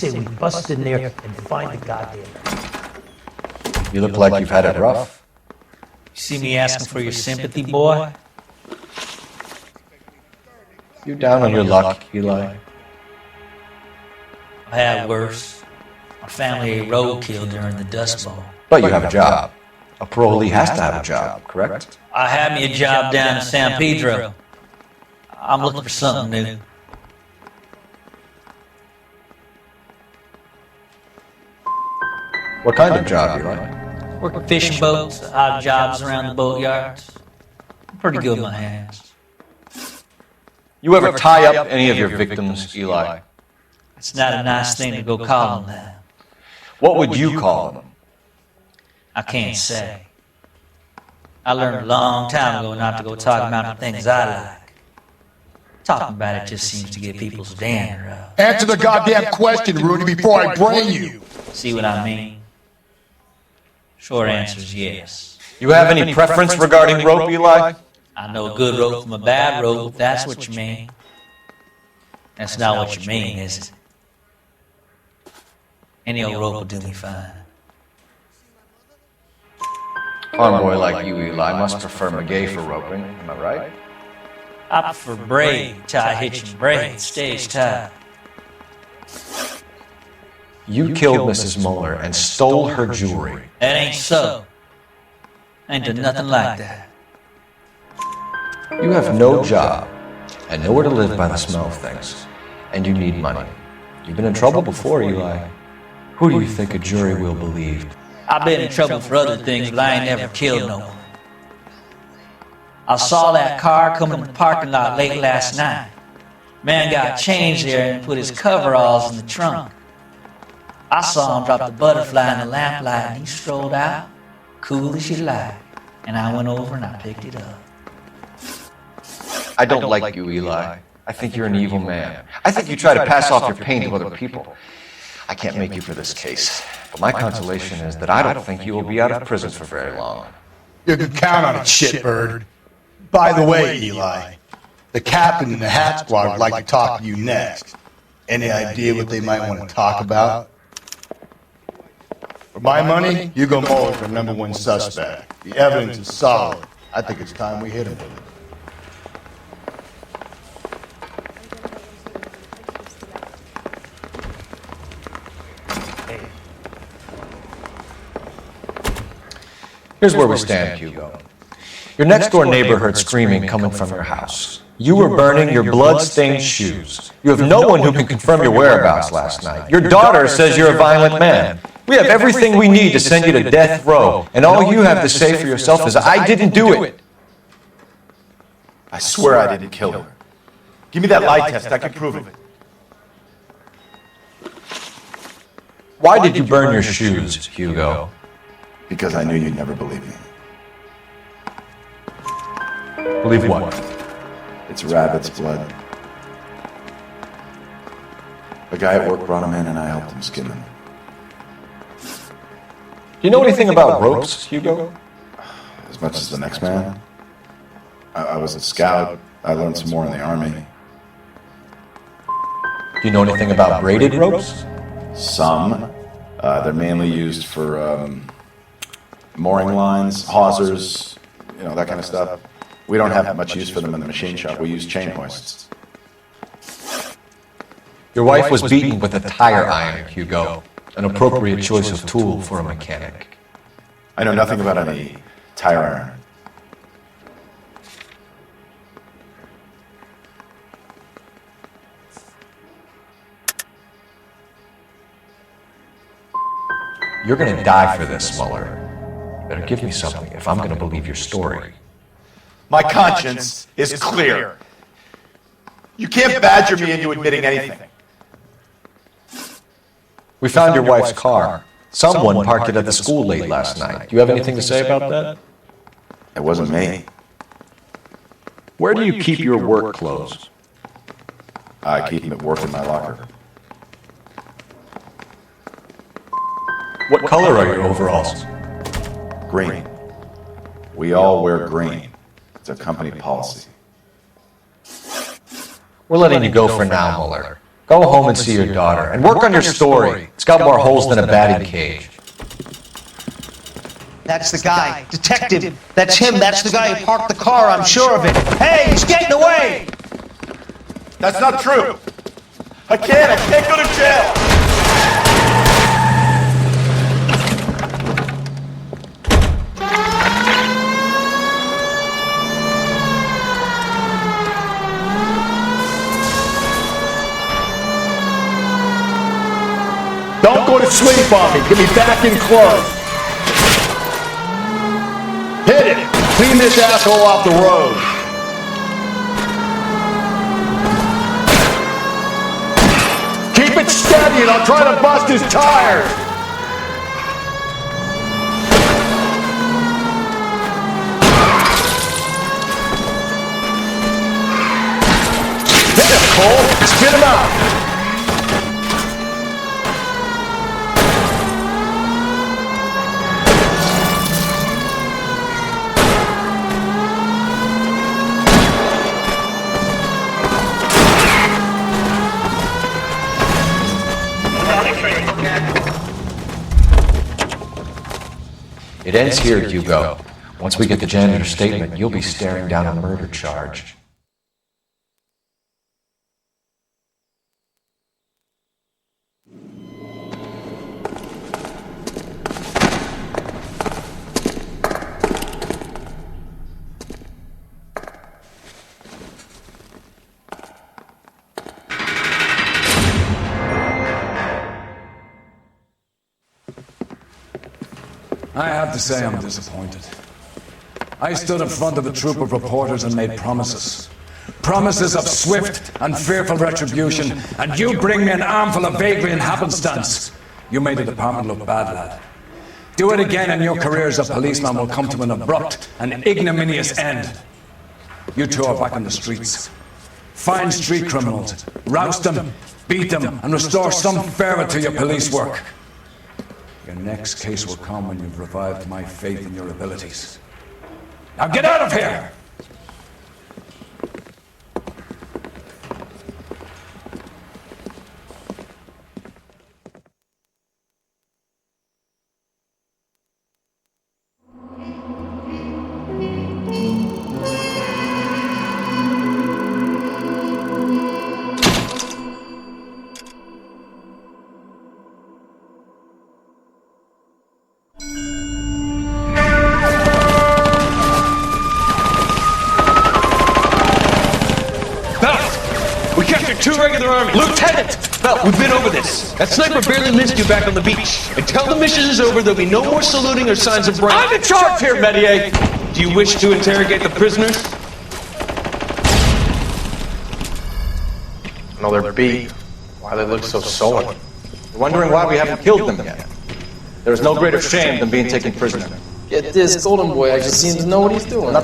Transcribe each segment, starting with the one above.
Say we bust in there and find the goddamn. You look like you've had it rough. You see me asking for your sympathy, boy? You down on your luck, Eli? I had worse. My family ate roadkill during the Dust Bowl. But you have a job. A parolee has to have a job, correct? I had me a job down in San Pedro. I'm looking for something new. What kind of job, Eli? Working fishing boats, odd jobs around the boatyards. I'm pretty good with my hands. You ever tie up any of your victims, Eli? It's not a nice thing to go call them that. What would you call them? I can't say. I learned a long time ago not to go talking about the things I like. Talking about it just seems to get people's dander up. Answer the goddamn question, Rudy, before I brain you. See what I mean? Short answer is yes. You have any preference regarding rope, Eli? I know a good rope from a bad rope, if that's what you mean. That's not what you mean, is it? Any old rope will do me fine. Farm boy like you, Eli, must prefer McGay for roping, am I right? I prefer braid, tie hitching braid, stage tie. You killed Mrs. Muller and stole her jewelry. That ain't so. I ain't done nothing like that. You have no job and nowhere to live by the smell of things, and you need money. You've been in trouble before, Eli. Who do you think a jury will believe? I've been in trouble for other things, but I ain't never killed no one. I saw that car coming in the parking lot late last night. Man got changed there and put his coveralls in the trunk. I saw him drop the butterfly in the lamplight and he strolled out, cool as you like. And I went over and I picked it up. I don't like you, Eli. I think you're an evil man. I think you try to pass off your pain to other people. I can't make you for this case, but my consolation is that I don't think you will be out of prison for very long. You can count on it, shitbird. By the way, Eli, the captain and the hat squad would like to talk to you next. Any idea what they might want to talk about? For my money, Hugo Muller's the #1 suspect. The evidence is solid. I think it's time we hit him with it. Here's where we stand, Hugo. Your next-door neighbor heard screaming coming from your house. You were burning your blood-stained shoes. You have no one who can confirm your whereabouts last night. Your daughter says you're a violent man. We have everything we need to send you to death row, and all you have to say for yourself is, I didn't do it. I swear I didn't kill her. Give me that lie test, I can prove it. Why did you burn your shoes, Hugo? Because I knew you'd never believe me. Believe what? It's rabbit's blood. A guy at work brought him in and I helped him skin him. Do you know anything about ropes, Hugo? As much as the next man. I was a scout. I learned some more in the army. Do you know anything about braided ropes? Some. They're mainly used for mooring lines, hawsers, you know, that kind of stuff. We don't have much use for them in the machine shop. We use chain hoists. Your wife was beaten with a tire iron, Hugo. An appropriate choice of tool for a mechanic. I know nothing about any tire iron. You're gonna die for this, Muller. Better give me something if I'm gonna believe your story. My conscience is clear. You can't badger me into admitting anything. We found your wife's car. Someone parked it at the school late last night. Do you have anything to say about that? It wasn't me. Where do you keep your work clothes? I keep them at work in my locker. What color are your overalls? Green. We all wear green. It's a company policy. We're letting you go for now, Muller. Go home and see your daughter, and work on your story. It's got more holes than a batting cage. That's the guy. Detective. That's him. That's the guy who parked the car. I'm sure of it. Hey, he's getting away! That's not true. I can't go to jail. Don't go to sleep on me. Get me back in close. Hit it. Clean this asshole off the road. Keep it steady and I'll try to bust his tires. Hit him, Cole. Spit him out. It ends here, Hugo. Once we get the janitor's statement, you'll be staring down a murder charge. I have to say I'm disappointed. I stood in front of a troop of reporters and made promises. Promises of swift and fearful retribution, and you bring me an armful of vagary and happenstance. You made the department look bad, lad. Do it again and your career as a policeman will come to an abrupt and ignominious end. You two are back on the streets. Find street criminals, roust them, beat them, and restore some fervor to your police work. Your next case will come when you've revived my faith in your abilities. Now get out of here! Two regular army. Lieutenant! Well, we've been over this. That sniper barely missed you back on the beach. Until the mission is over, there'll be no more saluting or signs of brain. I'm in charge here, Medier! Do you wish to interrogate the prisoners? No, they're beat. Why they look so sullen? You're wondering why we haven't killed them yet. There is no greater shame than being taken prisoner. Get this, Golden Boy actually seems to know what he's doing. See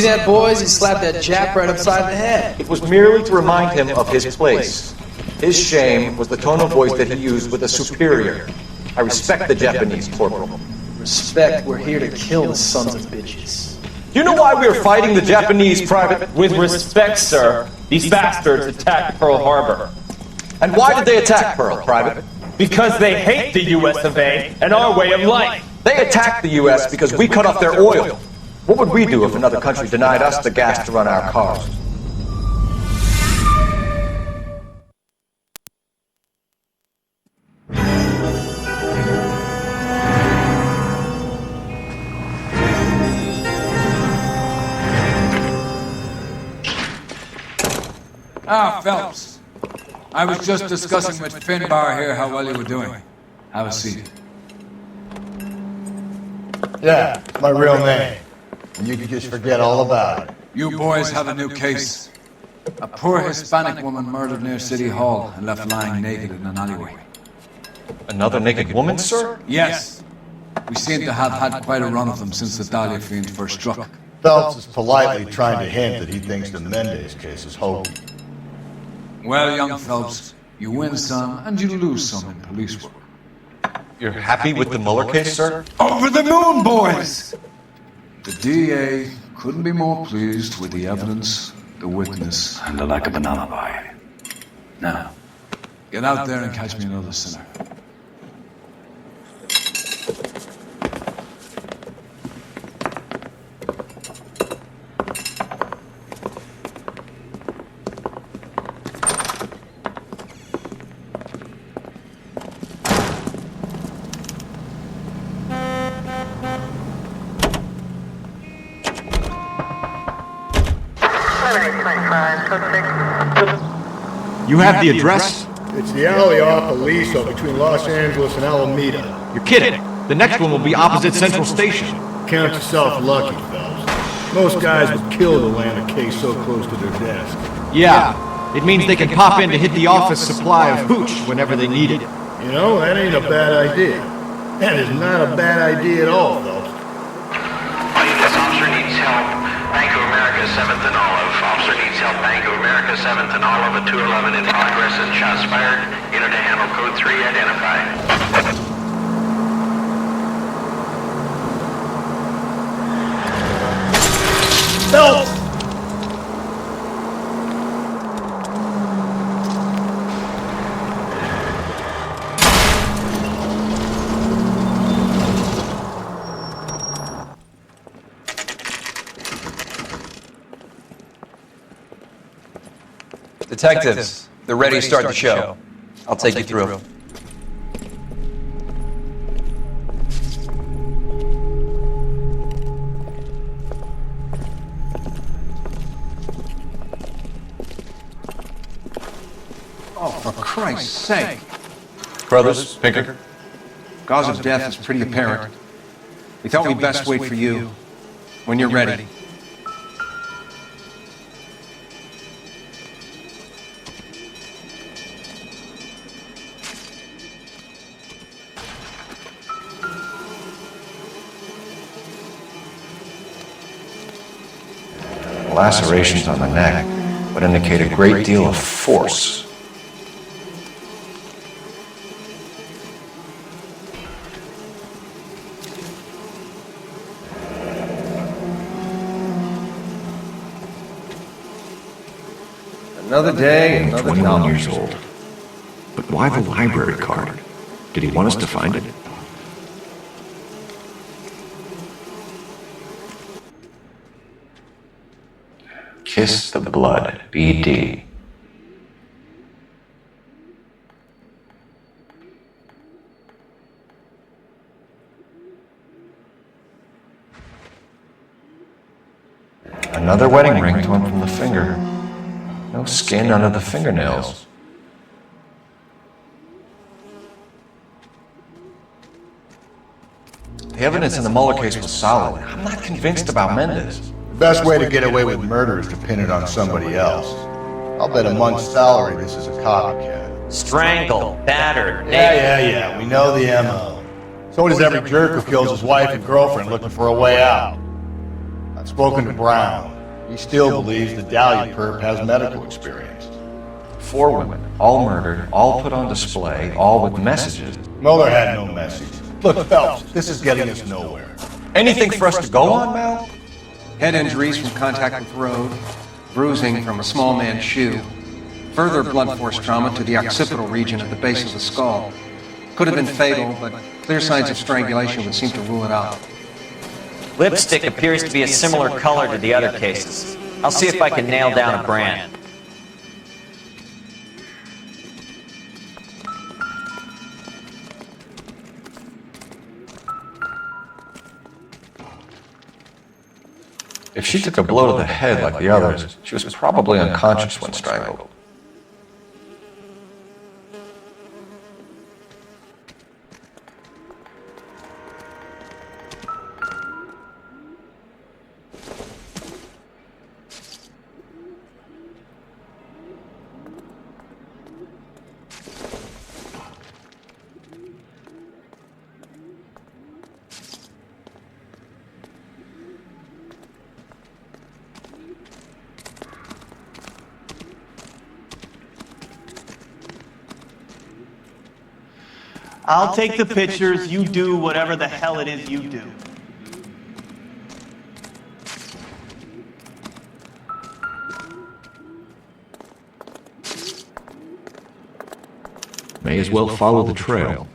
that, boys? He slapped that Jap right upside the head. It was merely to remind him of his place. His shame was the tone of voice that he used with a superior. I respect the Japanese, Corporal. Respect, we're here to kill the sons of bitches. Do you know why we are fighting the Japanese, Private? With respect, sir, these bastards attacked Pearl Harbor. And why did they attack Pearl, Private? Because they hate the US of A and our way of life. They attacked the U.S. because we cut off their oil. What would we do if another country denied us the gas to run our cars? Ah, Phelps. I was just discussing with Finbar here how well you were doing. Have a seat. Yeah, my real name. And you can just forget all about it. You boys have a new case. A poor Hispanic woman murdered near City Hall and left lying naked in an alleyway. Another naked woman, sir? Yes. We seem to have had quite a run of them since the Dahlia fiend first struck. Phelps is politely trying to hint that he thinks the Mendez case is hokey. Well, young Phelps, you win some and you lose some in police work. You're happy with the Mueller case, sir? Over the moon, boys! The DA couldn't be more pleased with the evidence, the witness, And the lack of an alibi. Now, get out there and catch me another sinner. You have the address? It's the alley off Aliso between Los Angeles and Alameda. You're kidding. The next one will be opposite Central Station. Count yourself lucky, Phelps. Most guys would kill to land a case so close to their desk. Yeah. It means they can pop in to hit the office supply of hooch whenever they need it. You know, that ain't a bad idea. That is not a bad idea at all, Phelps. This officer needs help. Bank of America, 7th and Olive. Officer needs help. Bank of America, 7th and Olive at 211 in progress and shots fired. Unit to handle code 3 identified. Phelps! Detectives, they're ready to start the show. I'll take you through. Oh, for Christ's sake. Brothers, Pinker. Cause of death is pretty apparent. We thought we'd best wait for you. When you're ready. Lacerations on the neck would indicate a great deal of force. Another day, another 21 years old. But why the library card? Did he want us to find it? Kiss the Blood, BD. Another wedding ring torn from the finger. No skin under the fingernails. The evidence in the Mueller case was solid. I'm not convinced about Mendez. The best way to get away with murder is to pin it on somebody else. I'll bet a month's salary this is a copycat. Strangled, battered, naked. Yeah, we know the MO. So does every jerk who kills his wife and girlfriend looking for a way out. I've spoken to Brown. He still believes the Dahlia perp has medical experience. 4 women, all murdered, all put on display, all with messages. Mueller had no message. Look, Phelps, this is getting us nowhere. Anything for us to go on, Mal? Head injuries from contact with road, bruising from a small man's shoe, further blunt force trauma to the occipital region at the base of the skull. Could have been fatal, but clear signs of strangulation would seem to rule it out. Lipstick appears to be a similar color to the other cases. I'll see if I can nail down a brand. If she took a blow to the head like the others, she was probably unconscious when strangled. I'll take the pictures, you do whatever the hell it is you do. May as well follow the trail.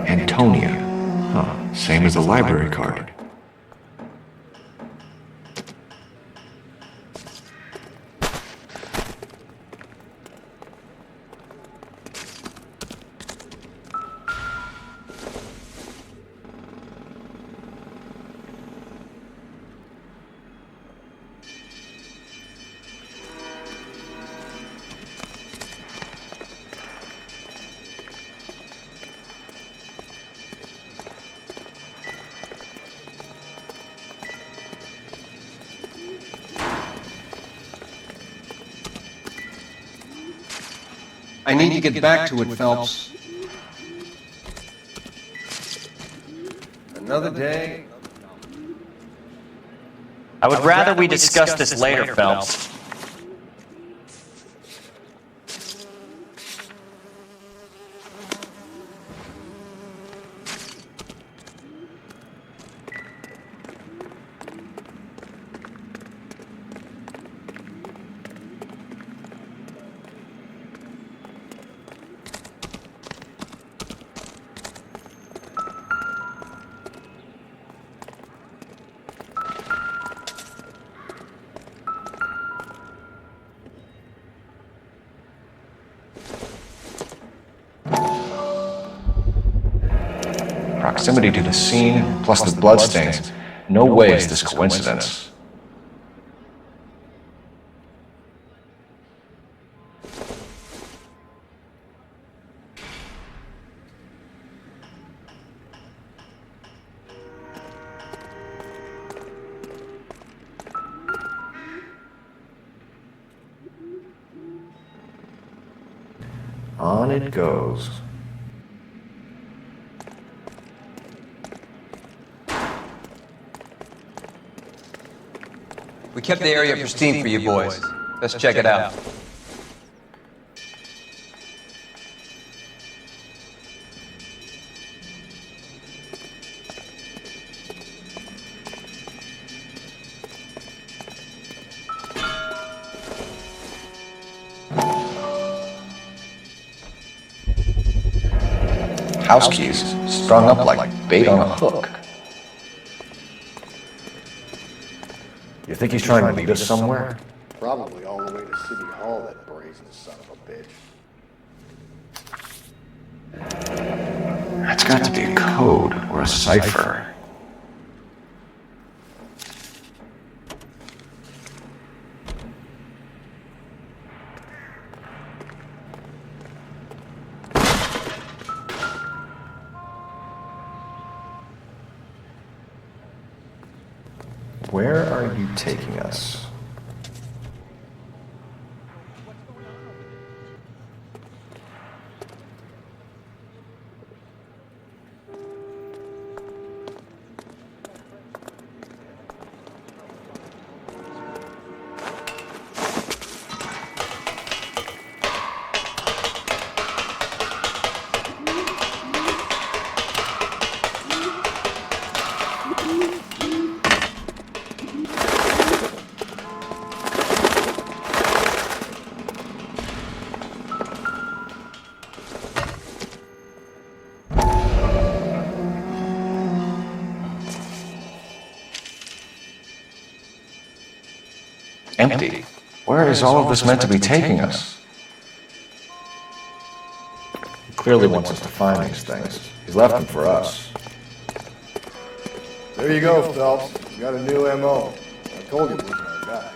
Antonia. Huh, same as the library card. I need to get back to it, Phelps. Another day. I would rather we discuss this later, Phelps. Proximity to the scene, plus the bloodstains. No way is this coincidence. On it goes. We kept the area pristine for you boys. Let's check it out. House keys, strung up like bait on a hook. You think he's trying to lead us somewhere? Probably all the way to City Hall, that brazen son of a bitch. That's got to be a code or a cipher. Where are you taking us? Empty. Where is all of this meant to be taking us? He clearly wants us to find these things. He's left them for us. There you go, Phelps. You got a new M.O. I told you he was our guy.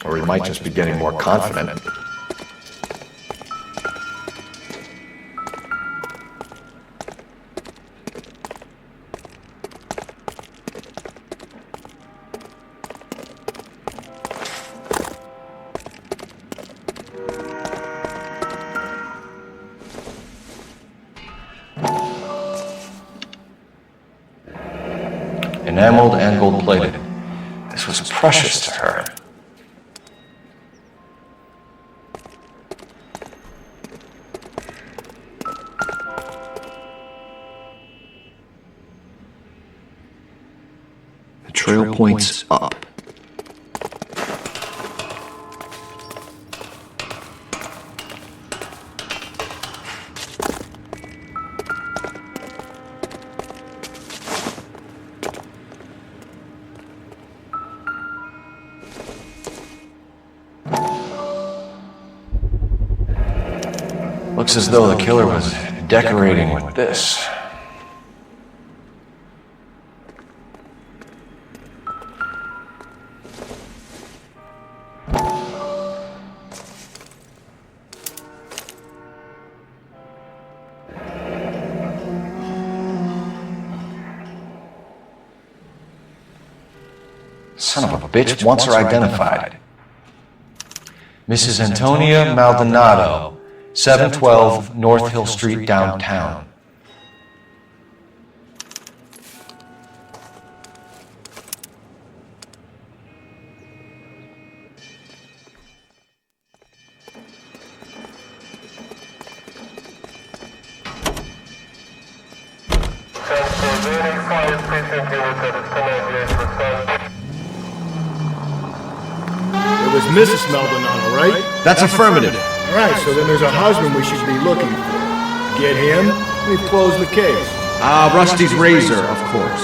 Or he might just be getting more confident. Enameled and gold-plated. This was precious to her. trail points up. Looks as though the killer was decorating with this. Son of a bitch wants her identified. Mrs. Antonia Maldonado, 712 North Hill Street, downtown. It was Mrs. Maldonado, right? That's affirmative. All right, so then there's a husband we should be looking for. Get him, we've closed the case. Rusty's razor, of course.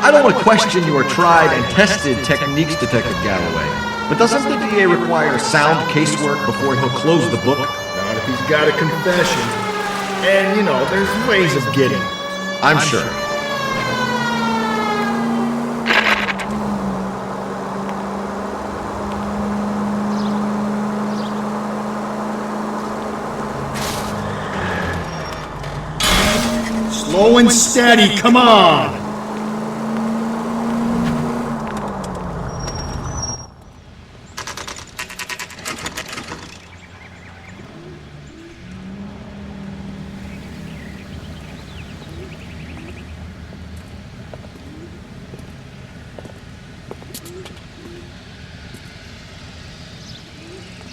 I don't want to question your tried and tested techniques, Detective Galloway. But doesn't the DA require sound casework before he'll close the book? Not if he's got a confession. And, you know, there's ways of getting it. I'm sure. Slow and steady, come on!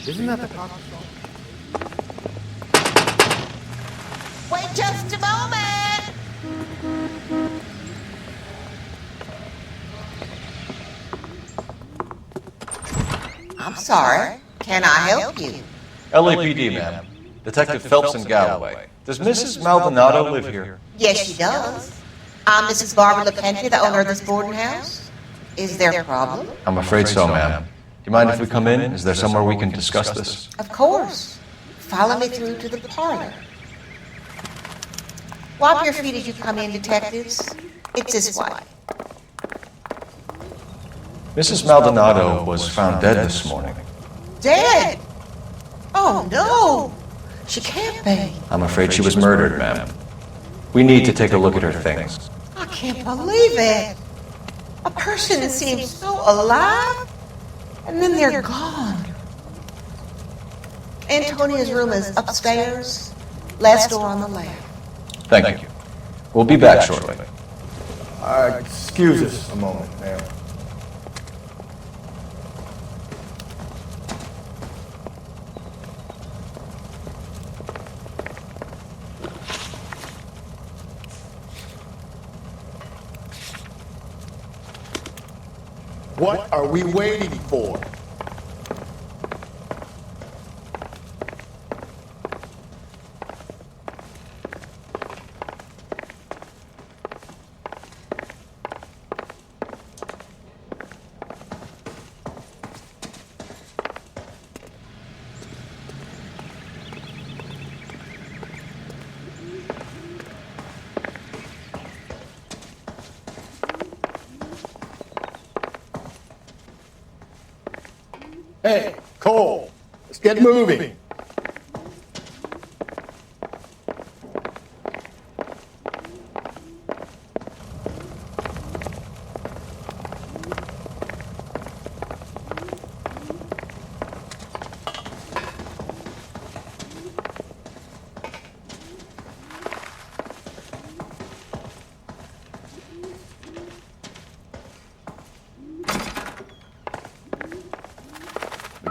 Isn't that the cop song? Wait just a moment! I'm sorry. Can I help you? LAPD, ma'am. Detective Phelps and Galloway. Does Mrs. Maldonado live here? Yes, she does. I'm Mrs. Barbara LePenty, the owner of this boarding house. Is there a problem? I'm afraid so, ma'am. Do you mind if we come in? Is there somewhere we can discuss this? Of course. Follow me through to the parlor. Wipe your feet as you come in, detectives. It's this way. Mrs. Maldonado was found dead this morning. Dead? Oh, no. She can't be. I'm afraid she was murdered, ma'am. We need to take a look at her things. I can't believe it. A person that seems so alive, and then they're gone. Antonia's room is upstairs, last door on the left. Thank you. We'll be back shortly. Excuse us a moment, ma'am. What are we waiting for? Hey, Cole, let's get moving.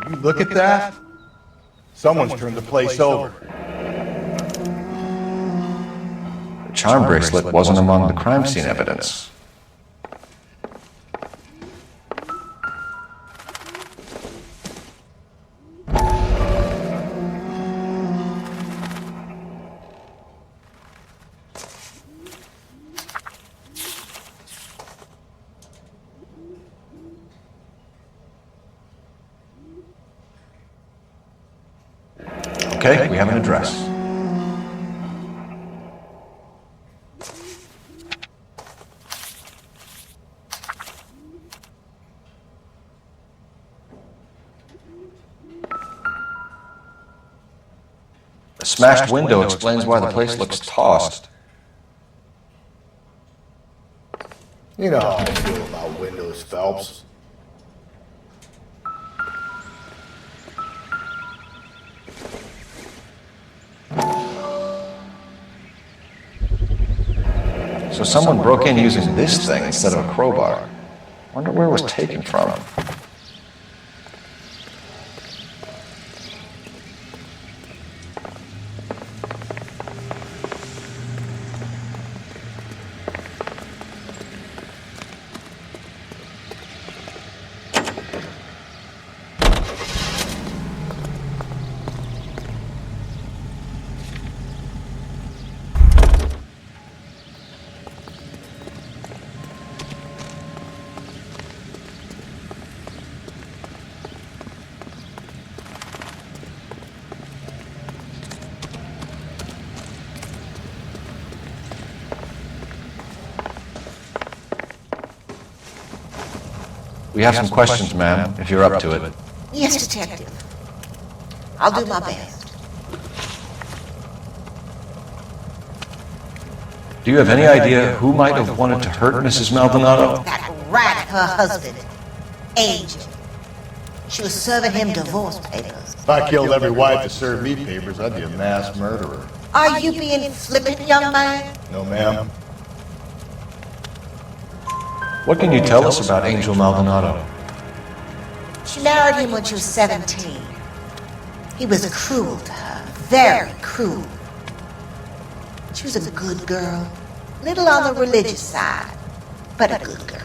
You look at that? Someone's turned the place over. The charm bracelet wasn't among the crime scene evidence. Okay, we have an address. The smashed window explains why the place looks tossed. You know how I feel about windows, Phelps. So someone broke in using this thing instead of a crowbar. Wonder where it was taken from. We have some questions, ma'am, if you're up to it. Yes, Detective. I'll do my best. Do you have any idea who might have wanted to hurt Mrs. Maldonado? That rat, her husband, Angel. She was serving him divorce papers. If I killed every wife that served me papers, I'd be a mass murderer. Are you being flippant, young man? No, ma'am. What can you tell us about Angel Maldonado? She married him when she was 17. He was cruel to her, very cruel. She was a good girl, little on the religious side, but a good girl.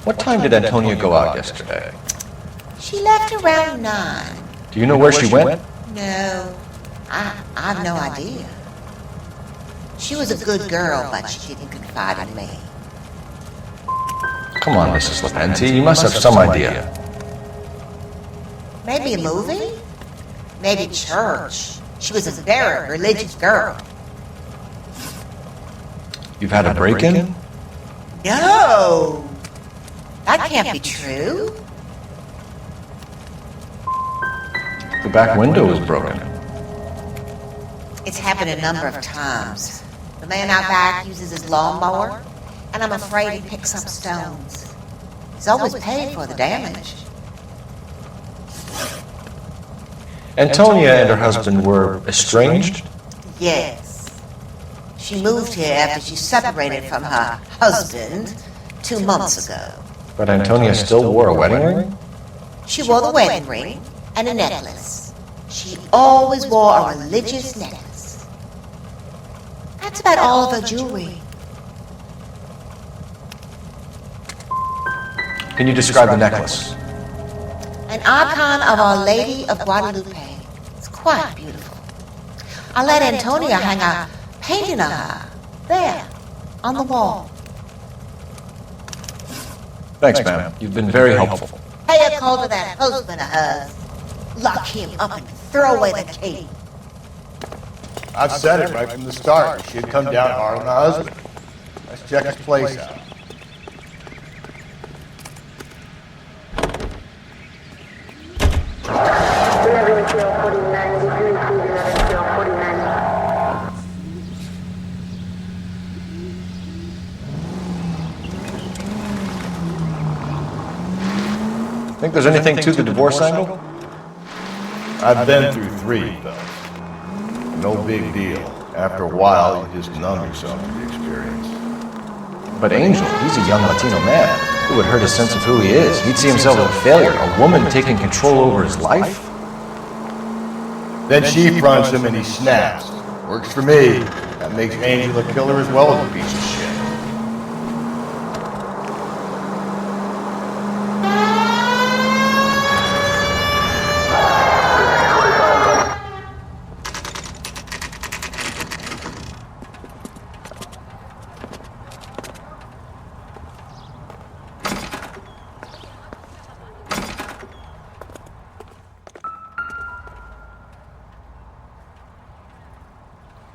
What time did Antonia go out yesterday? She left around 9. Do you know where she went? No, I've no idea. She was a good girl, but she didn't confide in me. Come on, Mrs. Lepenti, you must have some idea. Maybe a movie? Maybe church. She was a very religious girl. You've had a break-in? No! That can't be true. The back window is broken. It's happened a number of times. The man out back uses his lawnmower, and I'm afraid he picks up stones. He's always paid for the damage. Antonia and her husband were estranged? Yes. She moved here after she separated from her husband 2 months ago. But Antonia still wore a wedding ring? She wore the wedding ring and a necklace. She always wore a religious necklace. That's about all of her jewelry. Can you describe the necklace? An icon of Our Lady of Guadalupe. It's quite beautiful. I let Antonia hang a painting of her there on the wall. Thanks, ma'am. You've been very helpful. Pay a call to that husband of hers. Lock him up and throw away the key. I've said it right from the start. She'd come down hard on the husband. Let's check his place out. Think there's anything to the divorce angle? I've been through 3, though. No big deal. After a while, you just numb yourself to the experience. But Angel, he's a young Latino man. It would hurt his sense of who he is. He'd see himself as a failure, a woman taking control over his life. Then she fronts him and he snaps. Works for me. That makes Angel a killer as well as a piece of shit.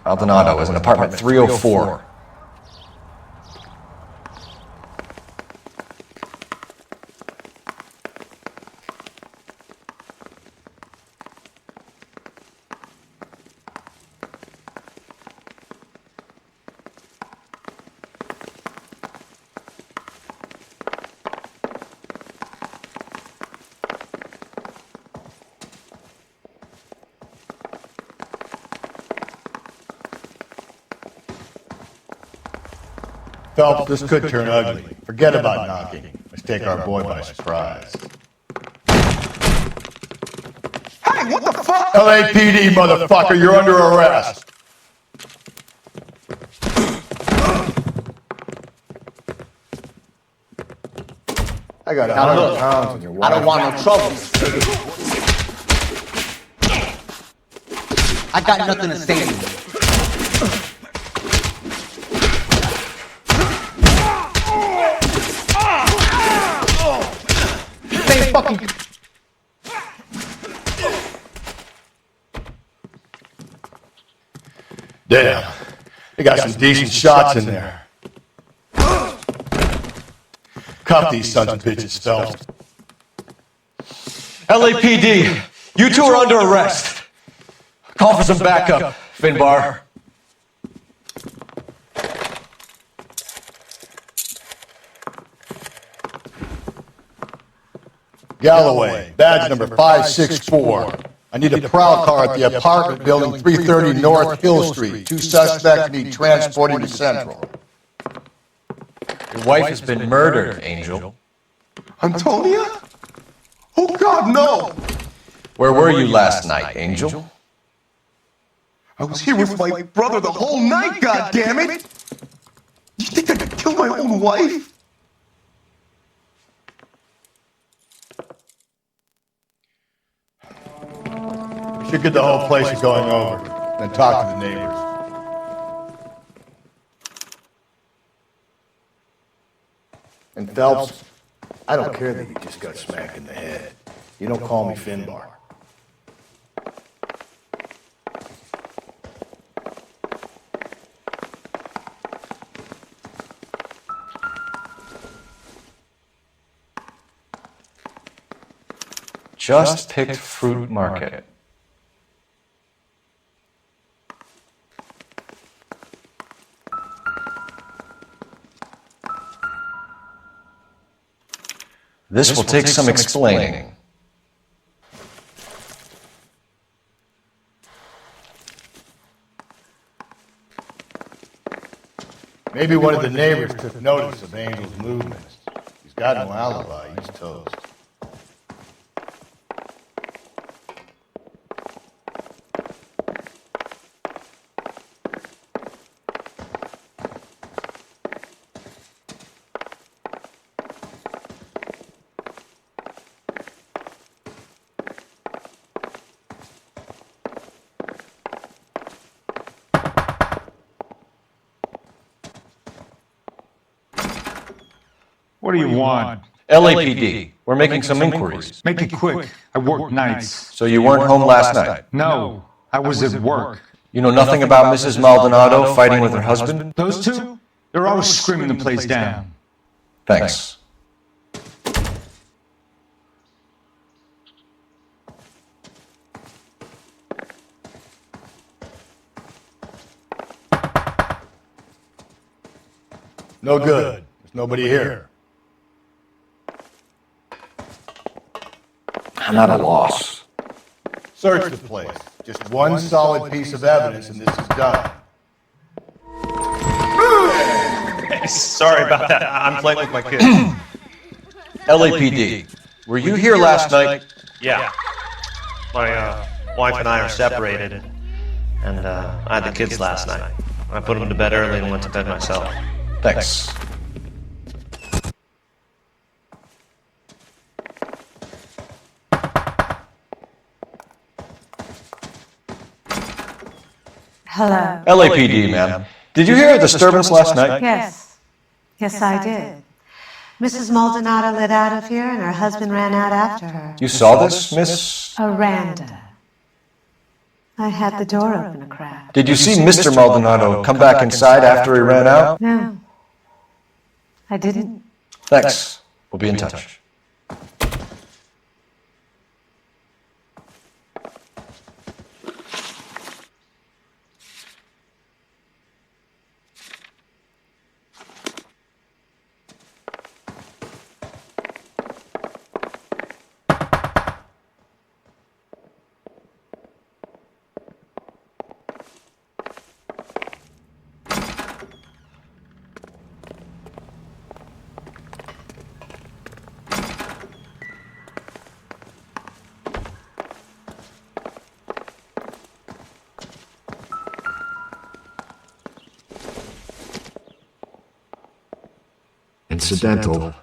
Maldonado is in apartment 304. Phelps, this could turn ugly. Forget about knocking. Let's take our boy by surprise. Hey, what the fuck? LAPD, motherfucker, you're under arrest. I got 100 pounds in your wife. I don't want no trouble. I got nothing to say to you. Same fucking... Damn, they got some decent shots in there. Cuff these sons of bitches, Phelps. LAPD, you two are under arrest. Call for some backup, Finbar. Galloway, badge number 564. I need a prowl car at the apartment building 330 North Hill Street. Two suspects need transporting to Central. Your wife has been murdered, Angel. Antonia? Oh God, no! Where were you last night, Angel? I was here with my brother the whole night, goddammit! You think I could kill my own wife? We should get the whole place going over, then talk to the neighbors. And Phelps, I don't care that you just got smacked in the head. You don't call me Finbar. Just picked fruit market. This will take some explaining. Maybe one of the neighbors took notice of Angel's movements. He's got no alibi. He's toast. What do you want? LAPD, we're making some inquiries. Make it quick. I work nights. So you weren't home last night? No, I was at work. You know nothing about Mrs. Maldonado fighting with her husband? Those two? They're always screaming the place down. Thanks. No good. There's nobody here. I'm at a loss. Search the place. Just one solid piece of evidence and this is done. Sorry about that. I'm playing with my kids. LAPD, were you here last night? Yeah. My wife and I are separated, and I had the kids last night. I put them to bed early and went to bed myself. Thanks. Hello. LAPD, ma'am. Did you hear a disturbance last night? Yes. Yes, I did. Mrs. Maldonado lit out of here and her husband ran out after her. You saw this, Miss? Aranda. I had the door open a crack. Did you see Mr. Maldonado come back inside after he ran out? No, I didn't. Thanks. We'll be in touch. Incidental.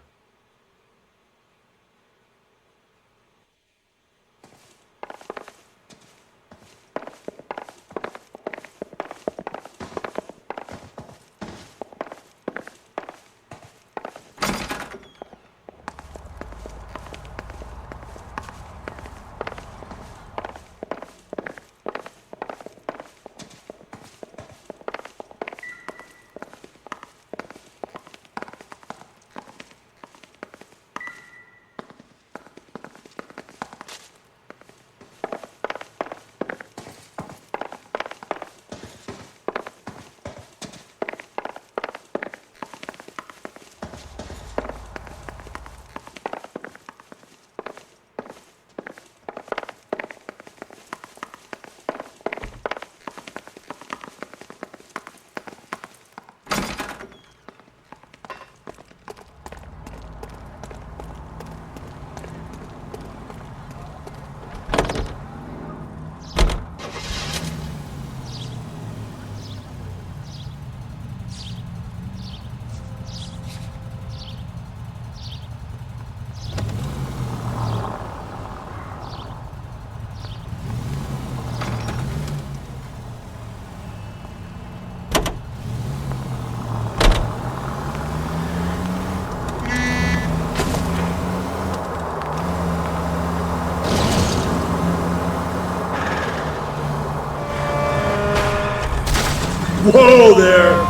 Whoa there!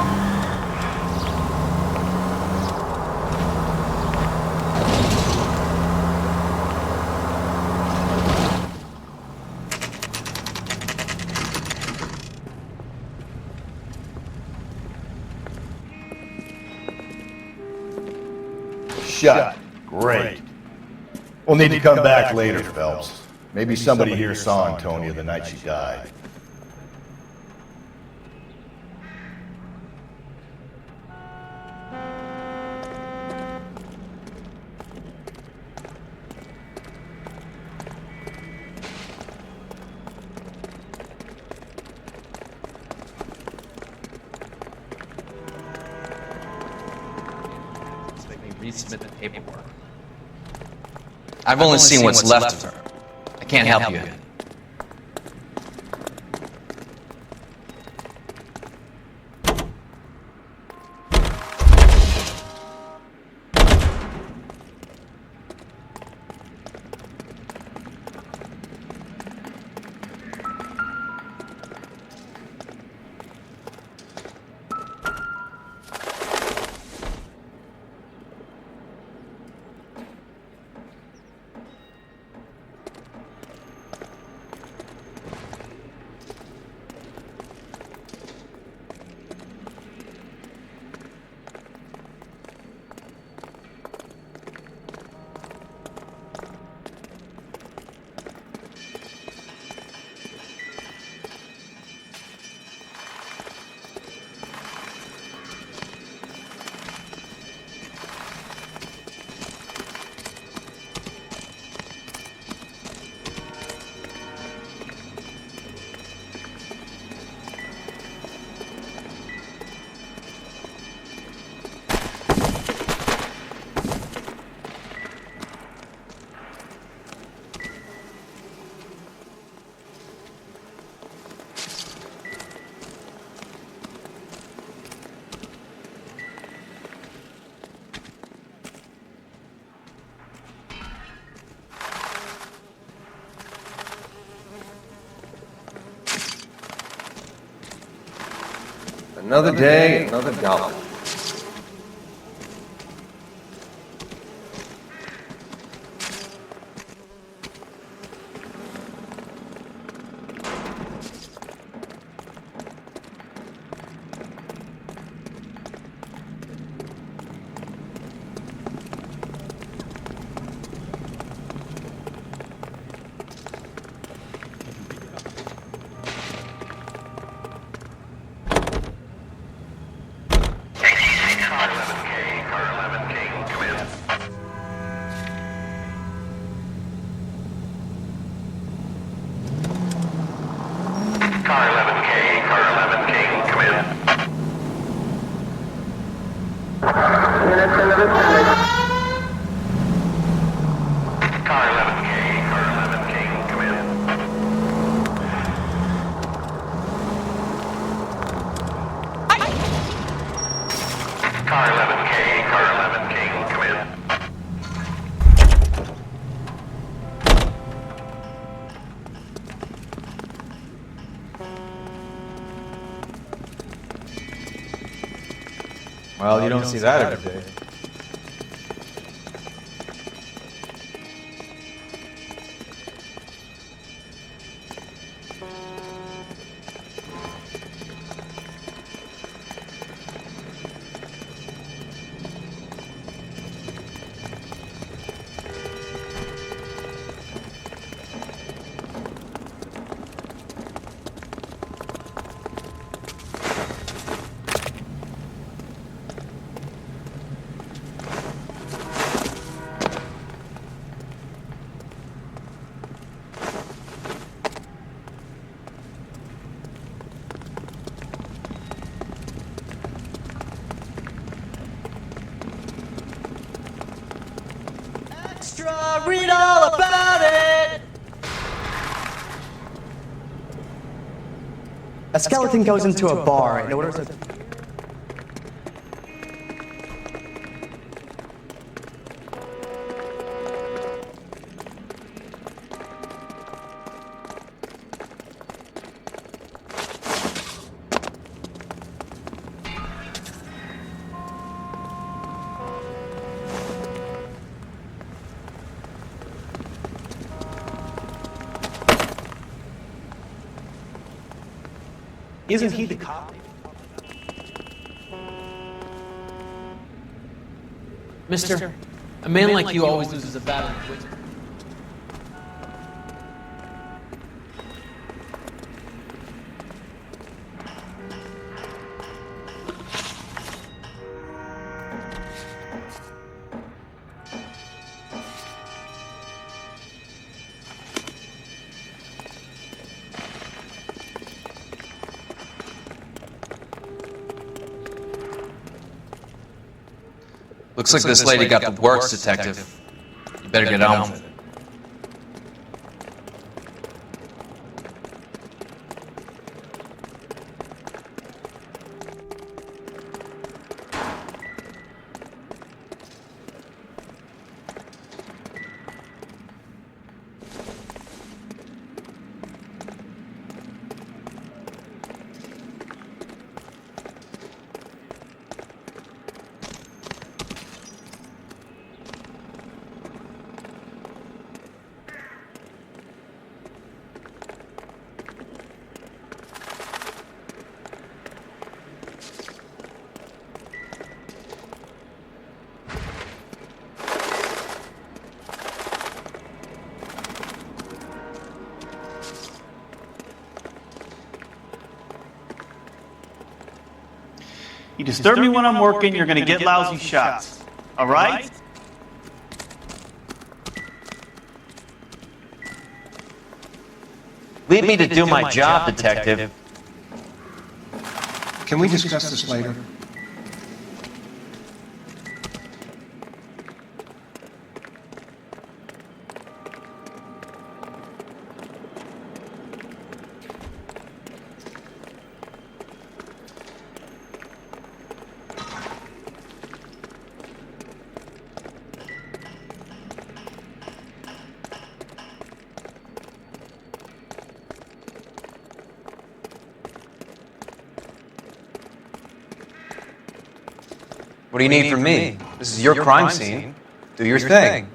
Shut. Great. We'll need to come back later, Phelps. Maybe somebody here saw Antonia the night she died. Resubmit the paperwork. I've only seen what's left of her. I can't help you. Another day, another dollar. Car 11K, come in. Car 11K, come in. Car 11K, come in. Well, you don't see that every day. Extra, read all about it! A skeleton goes into a bar in order to... Isn't he the cop? Mister, a man like you always loses a battle with wisdom. Looks like this lady got the works, detective. You better get on with it. You disturb me when I'm working, you're gonna get lousy shots. Alright? Leave me to do my job, detective. Can we discuss this later? What do you need from me? This is your crime scene. Do your thing.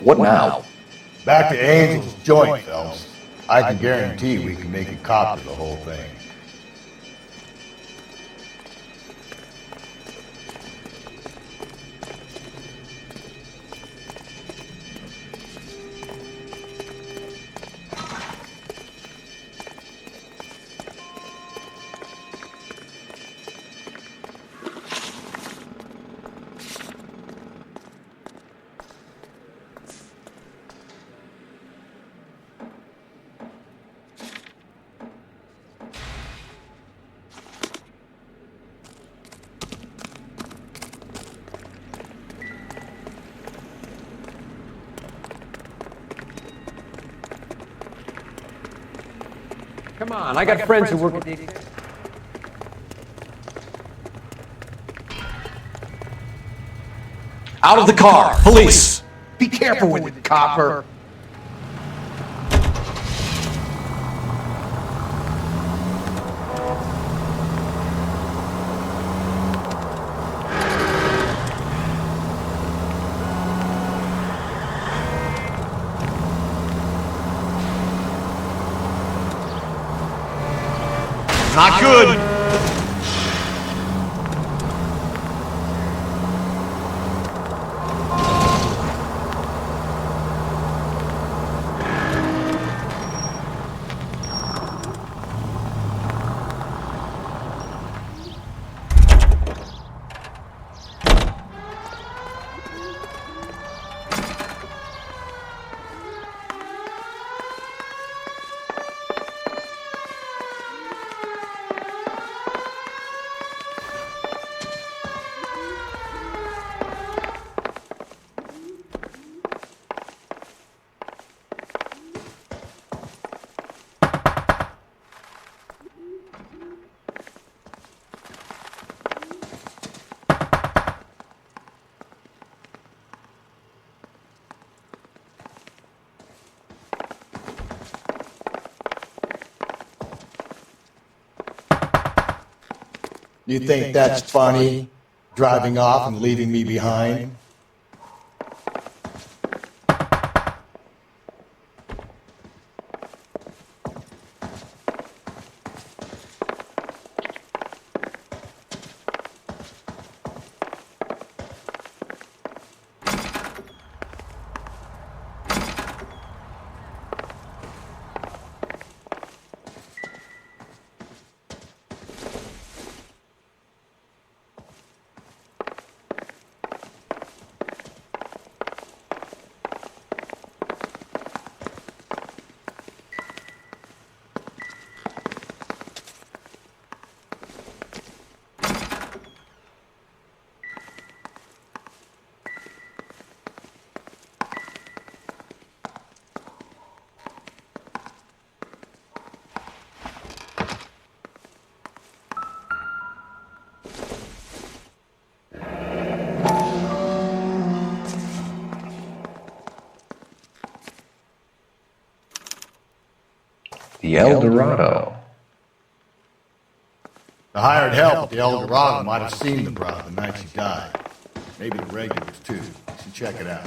What now? Back to Angel's joint, Phelps. I can guarantee we can make a copy of the whole thing. Come on, I got friends who work at the... Out of the car! Police! Be careful with it, copper. Not good. You think that's funny? Driving off and leaving me behind? The El Dorado. The hired help at the El Dorado might have seen the broad the night she died. Maybe the regulars, too. You should check it out.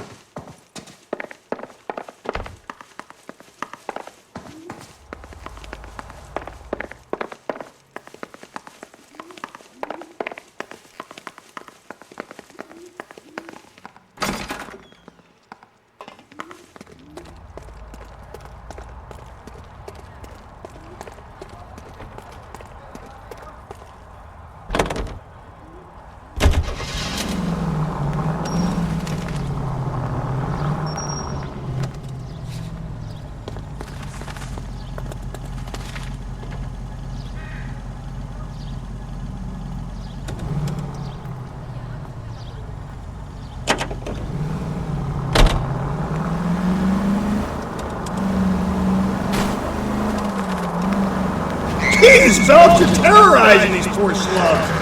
Jesus, Phelps, you're terrorizing these poor slugs.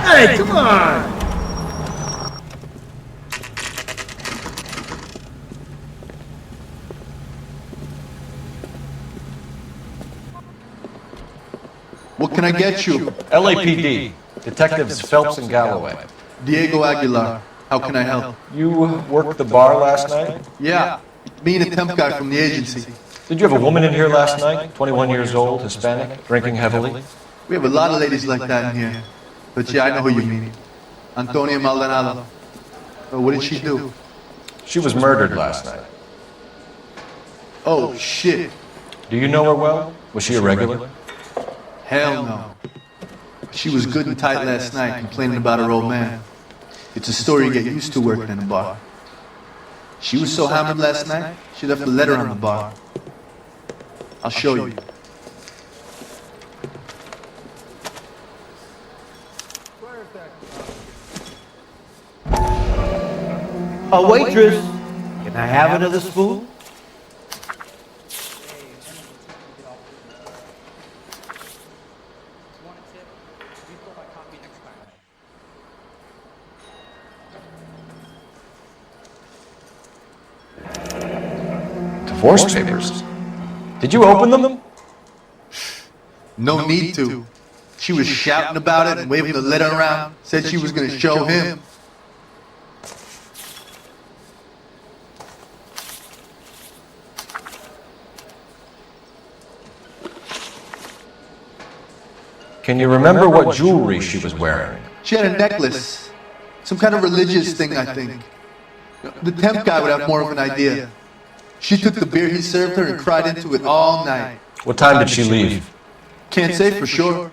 Hey, come on! What can I get you? LAPD. Detectives Phelps and Galloway. Diego Aguilar. How can I help? You worked the bar last night? Yeah. Me and a temp guy from the agency. Did you have a woman in here last night? 21 years old, Hispanic, drinking heavily? We have a lot of ladies like that in here. But yeah, I know who you mean. Antonia Maldonado. What did she do? She was murdered last night. Oh, shit. Do you know her well? Was she a regular? Hell no. She was good and tight last night, complaining about her old man. It's a story you get used to working in a bar. She was so hammered last night, she left a letter on the bar. I'll show you. A waitress, can I have another spoon? Divorce papers? Did you open them? No need to. She was shouting about it and waving the letter around, said she was going to show him. Can you remember what jewelry she was wearing? She had a necklace. Some kind of religious thing, I think. The temp guy would have more of an idea. She took the beer he served her and cried into it all night. What time did she leave? Can't say for sure.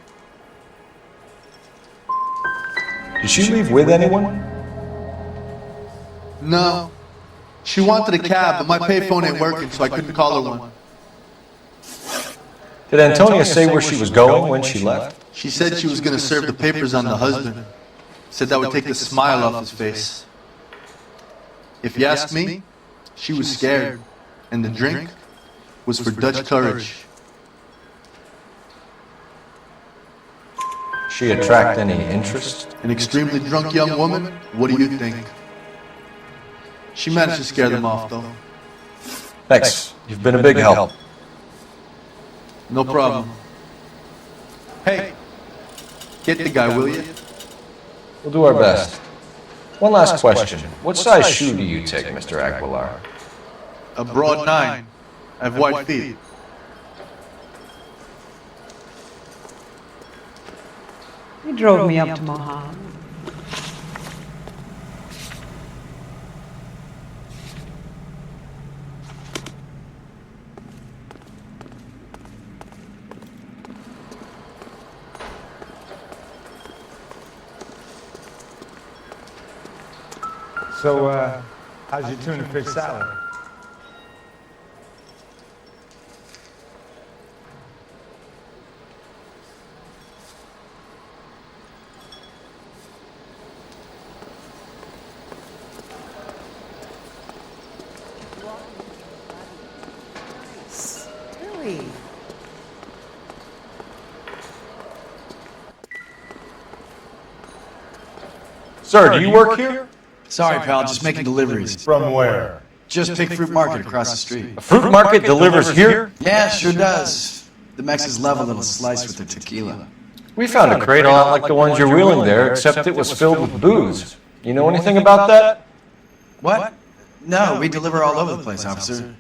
Did she leave with anyone? No. She wanted a cab, but my payphone ain't working, so I couldn't call her one. Did Antonia say where she was going when she left? She said she was going to serve the papers on the husband. Said that would take the smile off his face. If you ask me, she was scared. And the drink was for Dutch courage. She attract any interest? An extremely drunk young woman? What do you think? She managed to scare them off, though. Thanks. You've been a big help. No problem. Hey, get the guy, will you? We'll do our best. One last question. What size shoe do you take, Mr. Aguilar? A broad 9. I have white feet. You drove me up to Mojave. So, how's your tuna fish salad? Sir, do you work here? Sorry, pal, just making deliveries. From where? Just Pig Fruit Market across the street. A fruit market delivers here? Yeah, sure does. The Mexicans love a little slice with their tequila. We found a crate a lot like the ones you're wheeling there, except it was filled with booze. You know anything about that? What? No, we deliver all over the place, officer.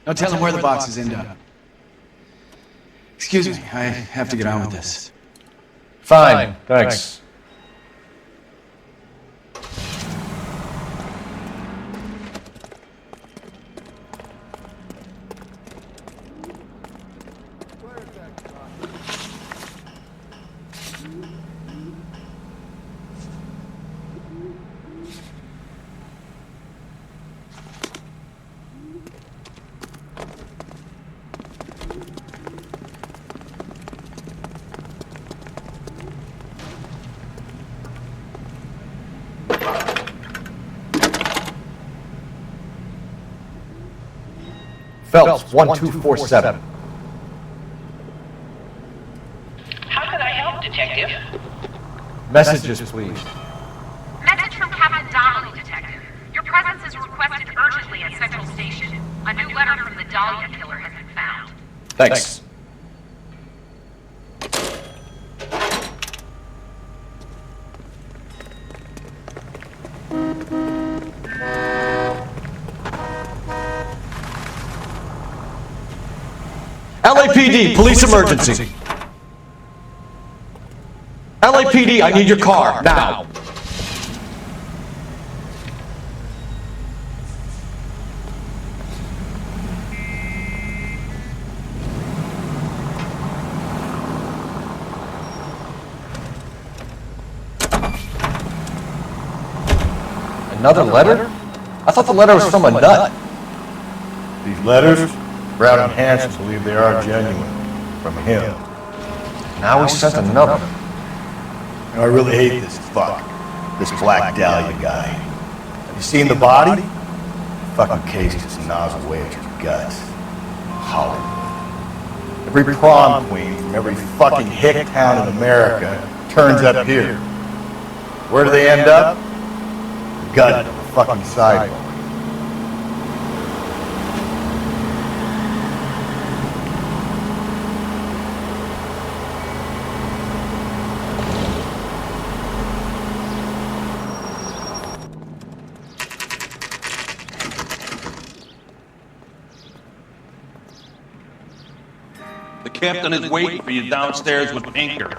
Don't tell them where the boxes end up. Excuse me, I have to get on with this. Fine, thanks. Phelps, 1247. How can I help, Detective? Messages, please. Message from Captain Donnelly, Detective. Your presence is requested urgently at Central Station. A new letter from the Dahlia killer has been found. Thanks. LAPD, police emergency. LAPD, I need your car, now. Another letter? I thought the letter was from a nut. These letters? Brown and Hanson believe they are genuine. From him. Now we sent another. You know, I really hate this fuck. This Black Dahlia guy. Have you seen the body? Fucking case just gnaws away at your guts. Hollywood. Every prom queen from every fucking hick town in America turns up here. Where do they end up? Gut on the fucking sidewalk. The captain is waiting for you downstairs with Pinker.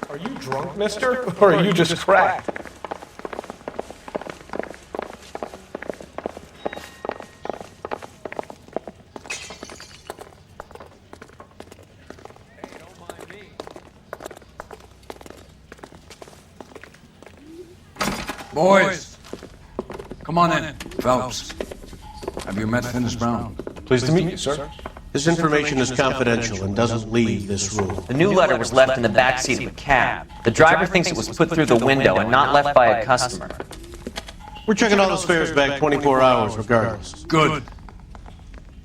Are you drunk, mister? Or are you just cracked? Boys, come on in. Phelps, have you met Finis Brown? Pleased to meet you, sir. This information is confidential and doesn't leave this room. The new letter was left in the back seat of a cab. The driver thinks it was put through the window and not left by a customer. We're checking all the spares back 24 hours regardless. Good.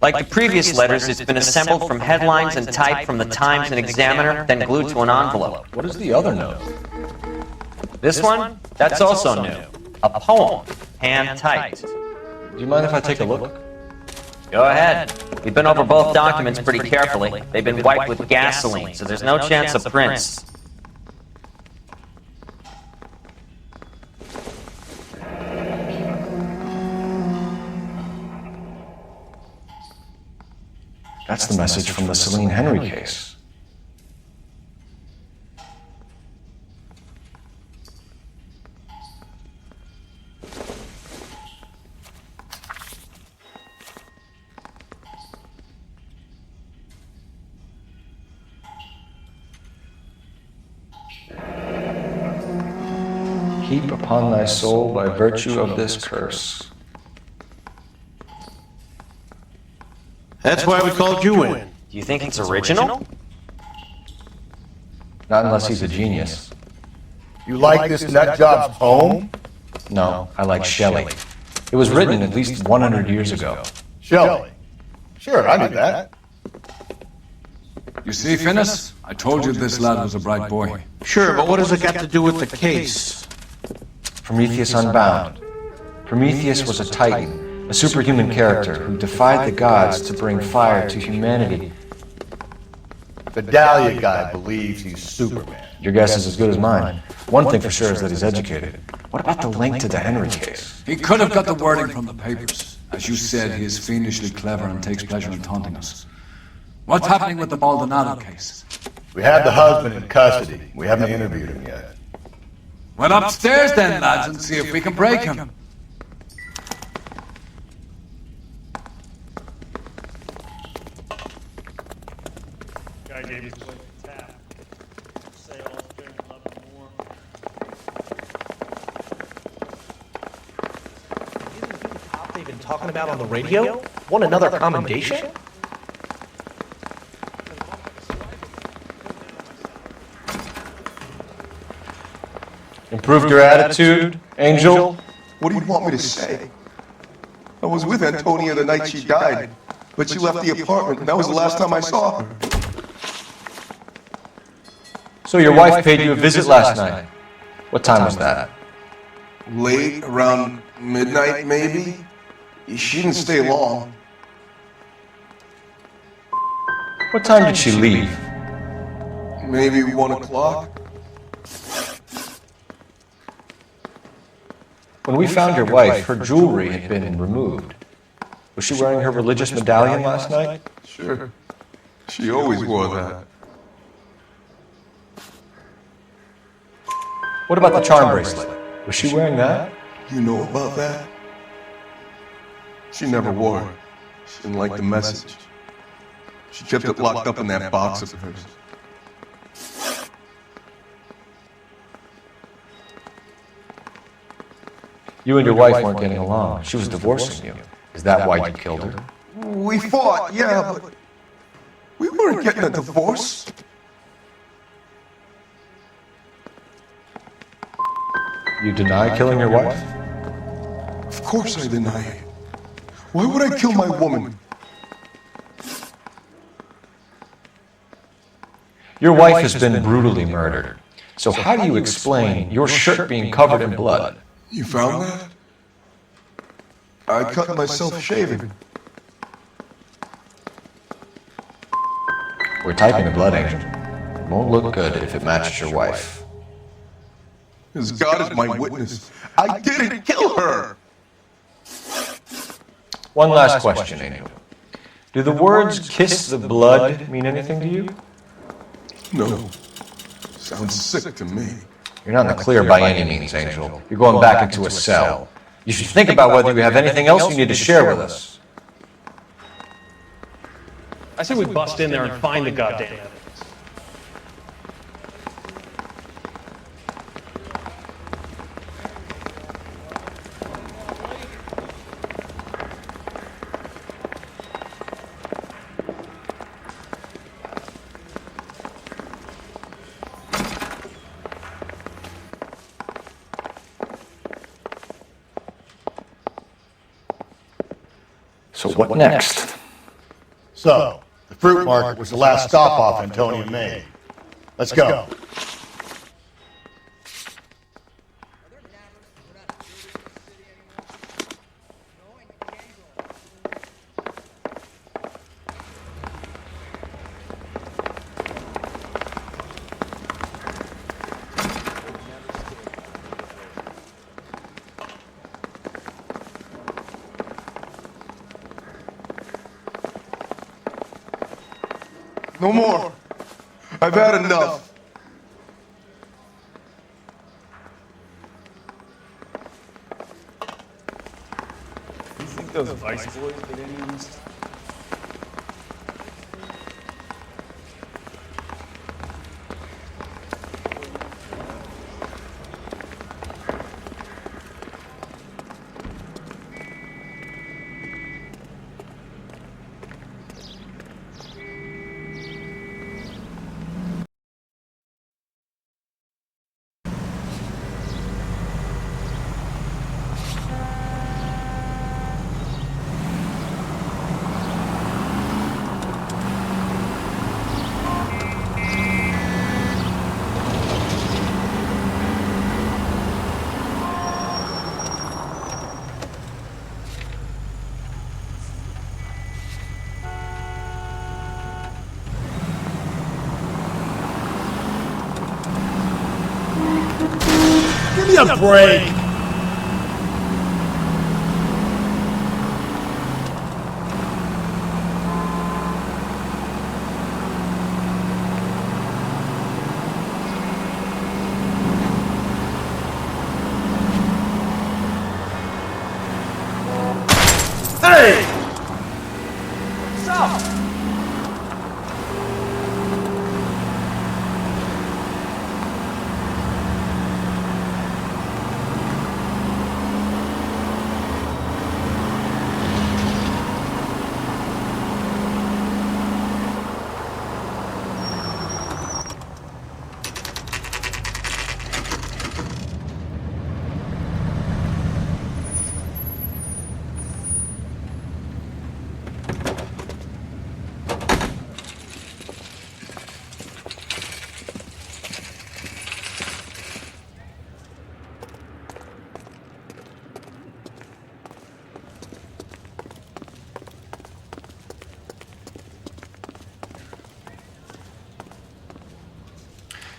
Like the previous letters, it's been assembled from headlines and typed from the Times and Examiner, then glued to an envelope. What is the other note? This one? That's also new. A poem, hand-typed. Do you mind if I take a look? Go ahead. We've been over both documents pretty carefully. They've been wiped with gasoline, so there's no chance of prints. That's the message from the Celine Henry case. Heap upon thy soul by virtue of this curse. That's why we called you in. Do you think it's original? Not unless he's a genius. You like this nut job's poem? No, I like Shelley. It was written at least 100 years ago. Shelley. Sure, I knew that. You see, Finnis? I told you this lad was a bright boy. Sure, but what has it got to do with the case? Prometheus Unbound. Prometheus was a titan, a superhuman character who defied the gods to bring fire to humanity. The Dahlia guy believes he's Superman. Your guess is as good as mine. One thing for sure is that he's educated. What about the link to the Henry case? He could have got the wording from the papers. As you said, he is fiendishly clever and takes pleasure in taunting us. What's happening with the Maldonado case? We have the husband in custody. We haven't interviewed him yet. Well, upstairs then, lads, and see if we can break him. Guy gave his place a tap. Sales, drink, love and more. Isn't he the cop they've been talking about on the radio? Want another commendation? Improved your attitude, Angel? What do you want me to say? I was with Antonia the night she died, but she left the apartment, and that was the last time I saw her. So your wife paid you a visit last night. What time was that? Late, around midnight, maybe? She didn't stay long. What time did she leave? Maybe 1 o'clock. When we found your wife, her jewelry had been removed. Was she wearing her religious medallion last night? Sure. She always wore that. What about the charm bracelet? Was she wearing that? You know about that? She never wore it. She didn't like the message. She kept it locked up in that box of hers. You and your wife weren't getting along. She was divorcing you. Is that why you killed her? We fought, yeah, but we weren't getting a divorce. You deny killing your wife? Of course I deny it. Why would I kill my woman? Your wife has been brutally murdered. So how do you explain your shirt being covered in blood? You found that? I cut myself shaving. We're typing the blood, Angel. It won't look good if it matches your wife. As God is my witness, I didn't kill her! One last question, Angel. Do the words kiss the blood mean anything to you? No. Sounds sick to me. You're not in the clear by any means, Angel. You're going back into a cell. You should think about whether you have anything else you need to share with us. I say we bust in there and find the goddamn evidence. So what next? So, the fruit market was the last stop off Antonia made. Let's go. No more. I've had enough. You think those Vice boys did any of this? me a break! Hey! What's up?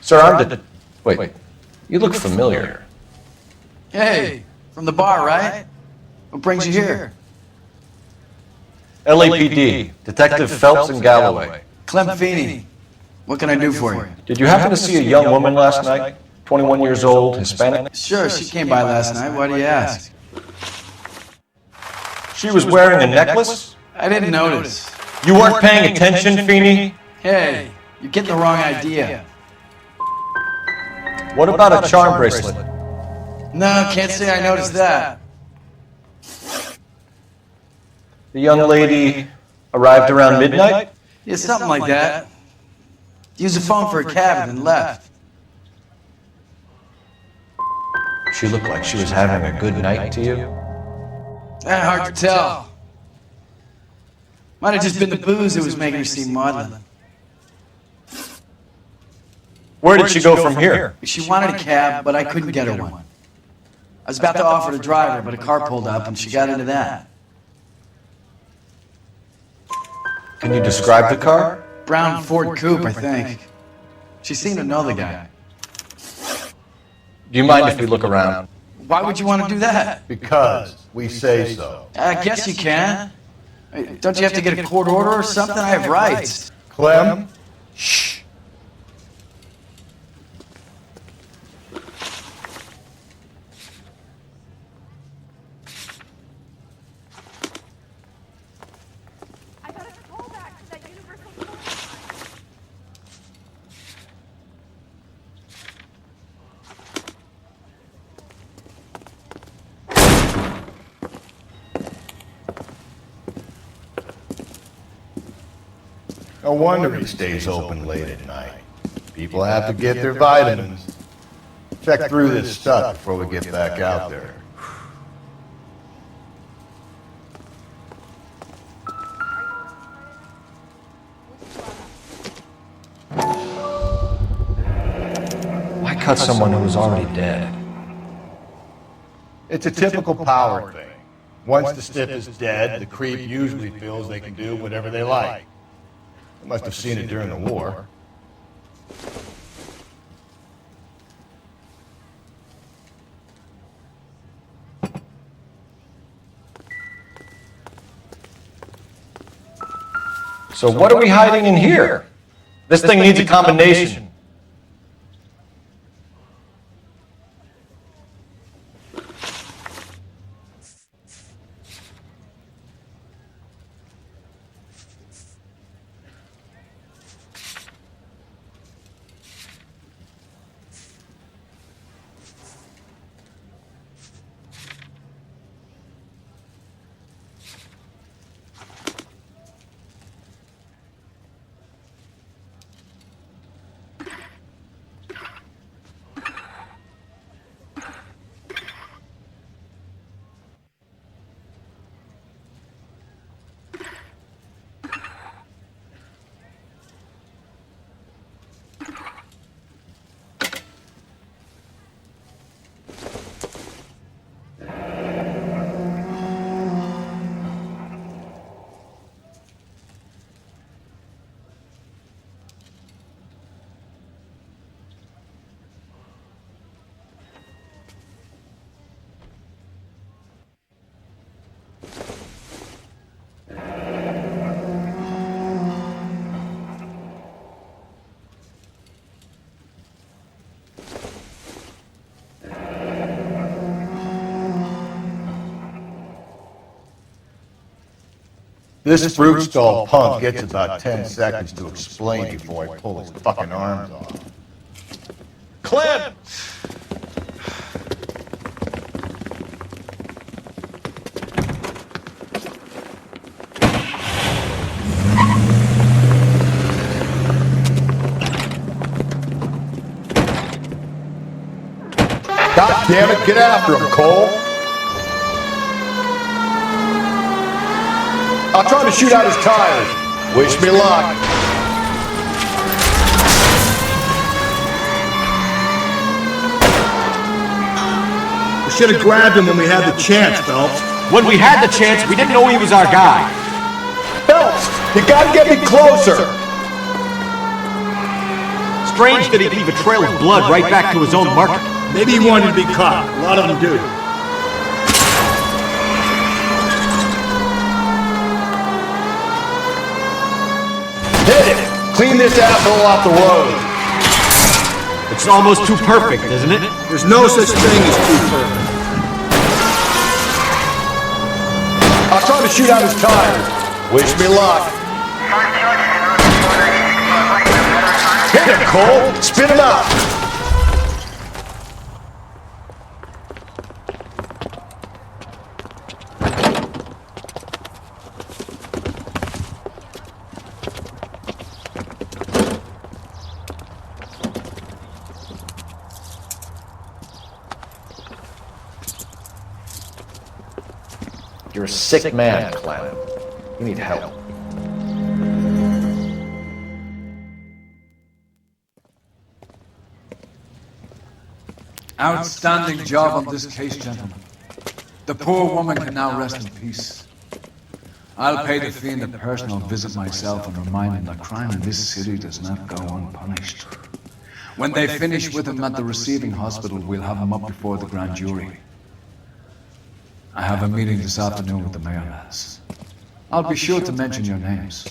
Sir, I'm the... Wait, you look familiar. Hey, from the bar, right? What brings you here? LAPD, Detective Phelps and Galloway. Clem Feeney. What can I do for you? Did you happen to see a young woman last night? 21 years old, Hispanic? Sure, she came by last night. Why do you ask? She was wearing a necklace? I didn't notice. You weren't paying attention, Feeney? Hey, you're getting the wrong idea. What about a charm bracelet? No, can't say I noticed that. The young lady arrived around midnight? Yeah, something like that. Used the phone for a cab and then left. She looked like she was having a good night to you? Hard to tell. Might have just been the booze that was making her seem maudlin. Where did she go from here? She wanted a cab, but I couldn't get her one. I was about to offer to drive her, but a car pulled up and she got into that. Can you describe the car? Brown Ford Coupe, I think. She seemed to know the guy. Do you mind if we look around? Why would you want to do that? Because we say so. I guess you can. Don't you have to get a court order or something? I have rights. Clem? Shh. No wonder he stays open late at night. People have to get their vitamins. Check through this stuff before we get back out there. Why cut someone who was already dead? It's a typical power thing. Once the stiff is dead, the creep usually feels they can do whatever they like. They must have seen it during the war. So what are we hiding in here? This thing needs a combination. This fruit stall punk gets about 10 seconds to explain before I pull his fucking arms off. Clip! God damn it, get after him, Cole! I'll try to shoot out his tires. Wish me luck. We should have grabbed him when we had the chance, Phelps. When we had the chance, we didn't know he was our guy. Phelps, you gotta get me closer. Strange that he'd leave a trail of blood right back to his own market. Maybe he wanted to be caught. A lot of them do. Hit it! Clean this asshole off the road. It's almost too perfect, isn't it? There's no such thing as too perfect. I'll try to shoot out his tires. Wish me luck. Hit him, Cole! Spin him out! You're a sick man, Clem. You need help. Outstanding job on this case, gentlemen. The poor woman can now rest in peace. I'll pay the fiend a personal visit myself and remind him that crime in this city does not go unpunished. When they finish with him at the receiving hospital, we'll have him up before the grand jury. I have a meeting this afternoon with the mayor, lads. I'll be sure to mention your names.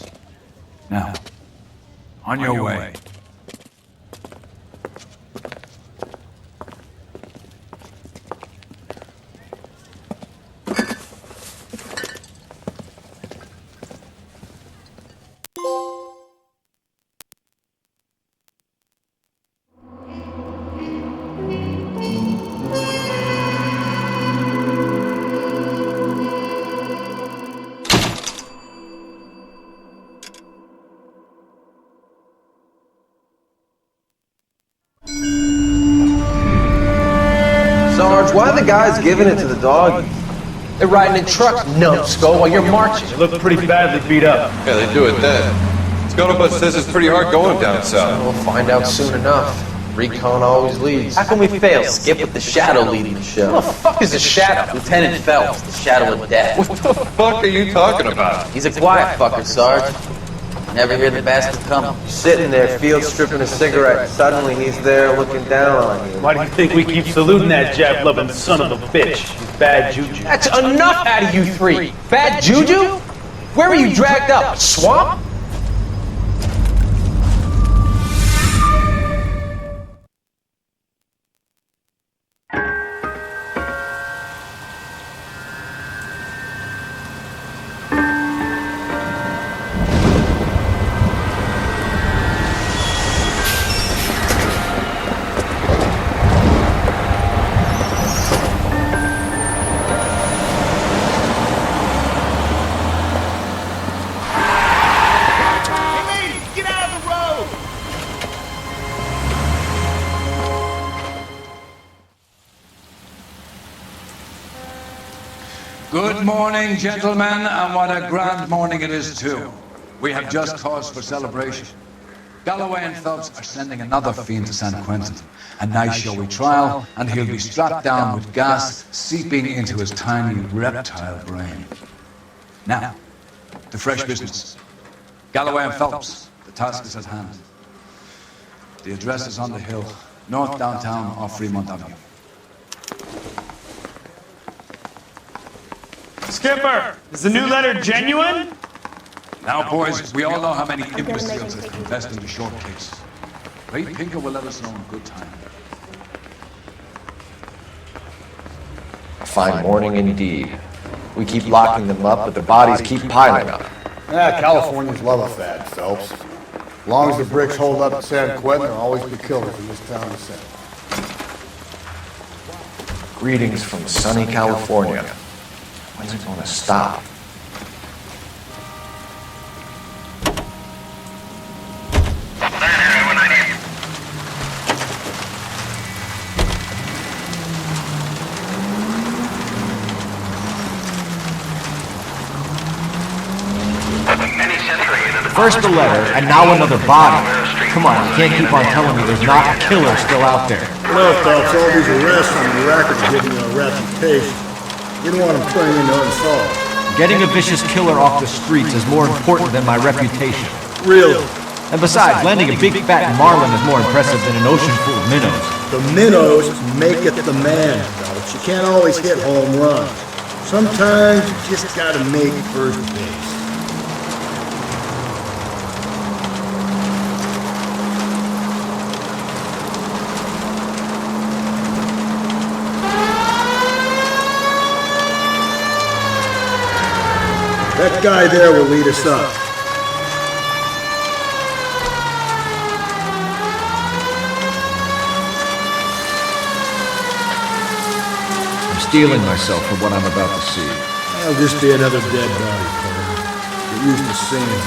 Now, on your way. Sarge, why are the guys giving it to the dog? They're riding in trucks, numbskull, while you're marching. They look pretty badly beat up. Yeah, they do it then. Scuttlebutt says it's pretty hard going down south. We'll find out soon enough. Recon always leads. How can we fail? Skip with the Shadow leading the show. Who the fuck is the Shadow? Lieutenant Phelps, the Shadow of Death. What the fuck are you talking about? He's a quiet fucker, Sarge. Never hear the bastard coming. Sitting there, field stripping a cigarette. Suddenly he's there looking down on you. Why do you think we keep saluting that jab-loving son of a bitch? He's bad juju. That's enough out of you three. Bad juju? Where were you dragged up? A swamp? Good morning, gentlemen, and what a grand morning it is, too. We have just cause for celebration. Galloway and Phelps are sending another fiend to San Quentin. A nice showy trial, and he'll be strapped down with gas seeping into his tiny reptile brain. Now, to fresh business. Galloway and Phelps, the task is at hand. The address is on the hill, north downtown off Fremont Avenue. Skipper, is the new letter genuine? Now, boys, we all know how many imbeciles have confessed in the short case. Ray Pinker will let us know in good time. A fine morning indeed. We keep locking them up, but the bodies keep piling up. Yeah, Californians love a fad, Phelps. As long as the bricks hold up at San Quentin, there'll always be killers in this town of San. Greetings from sunny California. When's it going to stop? First the letter, and now another body. Come on, you can't keep on telling me there's not a killer still out there. No, Phelps, all these arrests on the record are giving you a reputation. You don't want them turning into unsolved. Getting a vicious killer off the streets is more important than my reputation. Really? And besides, landing a big fat marlin is more impressive than an ocean full of minnows. The minnows make it the man, Phelps. You can't always hit home runs. Sometimes you just gotta make first base. That guy there will lead us up. I'm steeling myself for what I'm about to see. That'll just be another dead body, Carter. Get used to seeing them.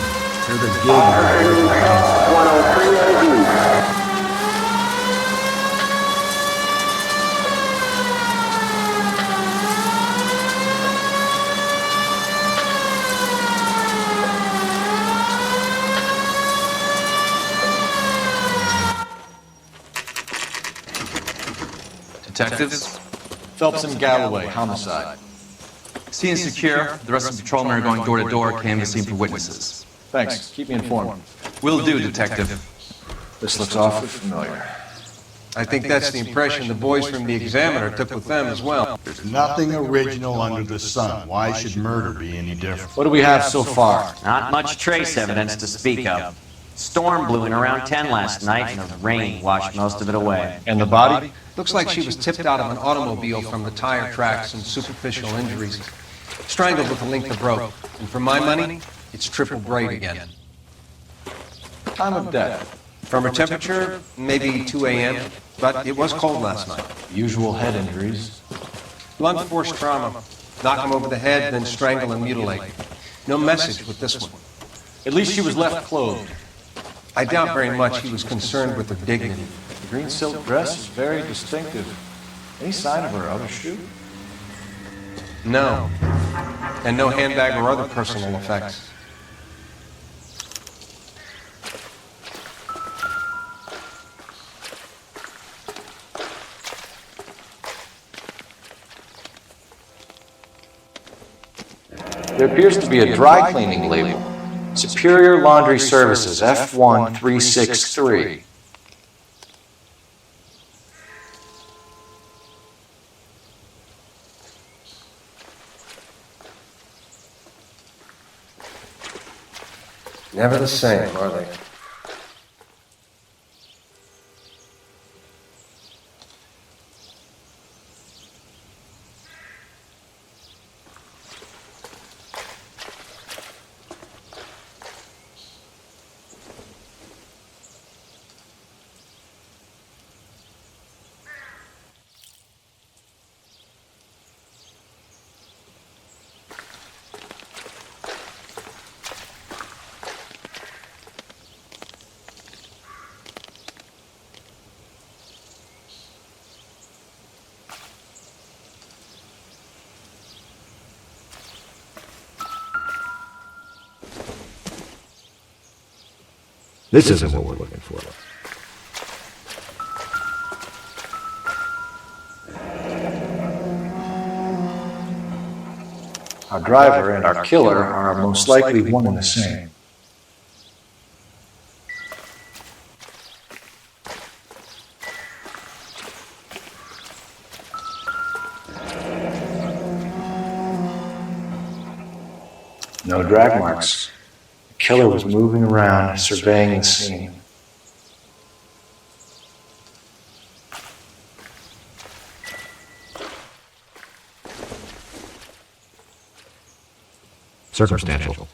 They're the gig. Detectives? Phelps and Galloway, homicide. Scene is secure. The rest of the patrolmen are going door to door, canvassing for witnesses. Thanks. Keep me informed. Will do, Detective. This looks awfully familiar. I think that's the impression the boys from the Examiner took with them as well. There's nothing original under the sun. Why should murder be any different? What do we have so far? Not much trace evidence to speak of. Storm blew in around 10 last night, and the rain washed most of it away. And the body? Looks like she was tipped out of an automobile from the tire tracks and superficial injuries. Strangled with a length of rope. And for my money, it's triple braid again. Time of death? From her temperature, maybe 2 a.m., but it was cold last night. Usual head injuries. Blunt force trauma. Knock him over the head, then strangle and mutilate. No message with this one. At least she was left clothed. I doubt very much he was concerned with her dignity. The green silk dress is very distinctive. Any sign of her other shoe? No. And no handbag or other personal effects. There appears to be a dry cleaning label. Superior Laundry Services, F1363. Never the same, are they? This isn't what we're looking for. Our driver and our killer are most likely one and the same. No drag marks. The killer was moving around, surveying the scene. Circumstantial.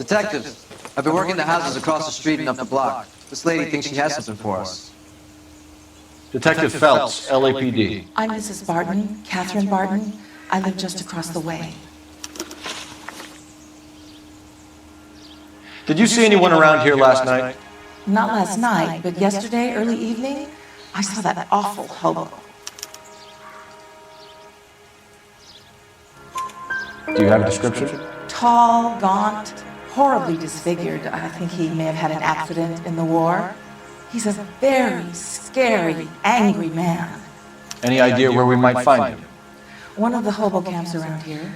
Detectives, I've been working the houses across the street and up the block. This lady thinks she has something for us. Detective Phelps, LAPD. I'm Mrs. Barton, Catherine Barton. I live just across the way. Did you see anyone around here last night? Not last night, but yesterday, early evening, I saw that awful hobo. Do you have a description? Tall, gaunt, horribly disfigured. I think he may have had an accident in the war. He's a very scary, angry man. Any idea where we might find him? One of the hobo camps around here.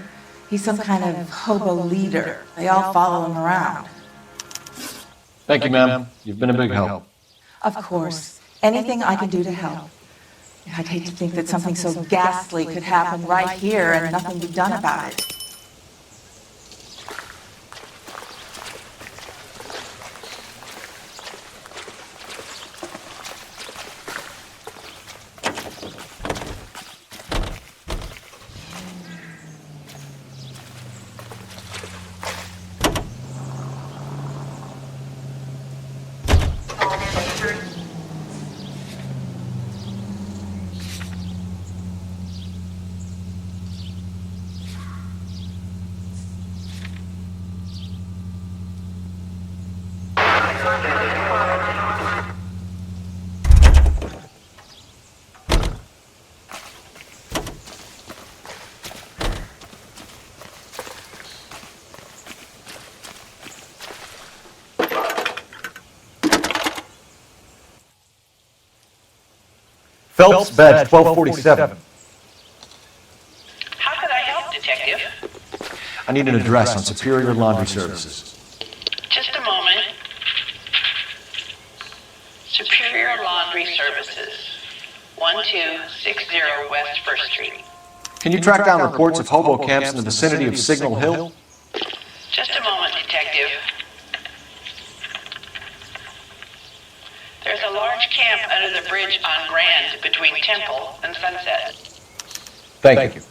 He's some kind of hobo leader. They all follow him around. Thank you, ma'am. You've been a big help. Of course. Anything I can do to help. I'd hate to think that something so ghastly could happen right here and nothing be done about it. Phelps, badge 1247. How could I help, Detective? I need an address on Superior Laundry Services. Just a moment. Superior Laundry Services, 1260 West 1st Street. Can you track down reports of hobo camps in the vicinity of Signal Hill? Just a moment, Detective. There's a large camp under the bridge on Grand between Temple and Sunset. Thank you.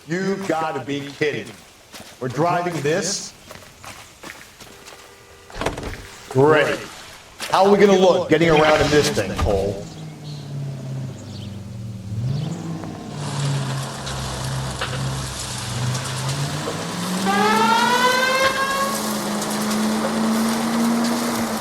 You gotta be kidding me. We're driving this? Great. How are we gonna look getting around in this thing, Cole?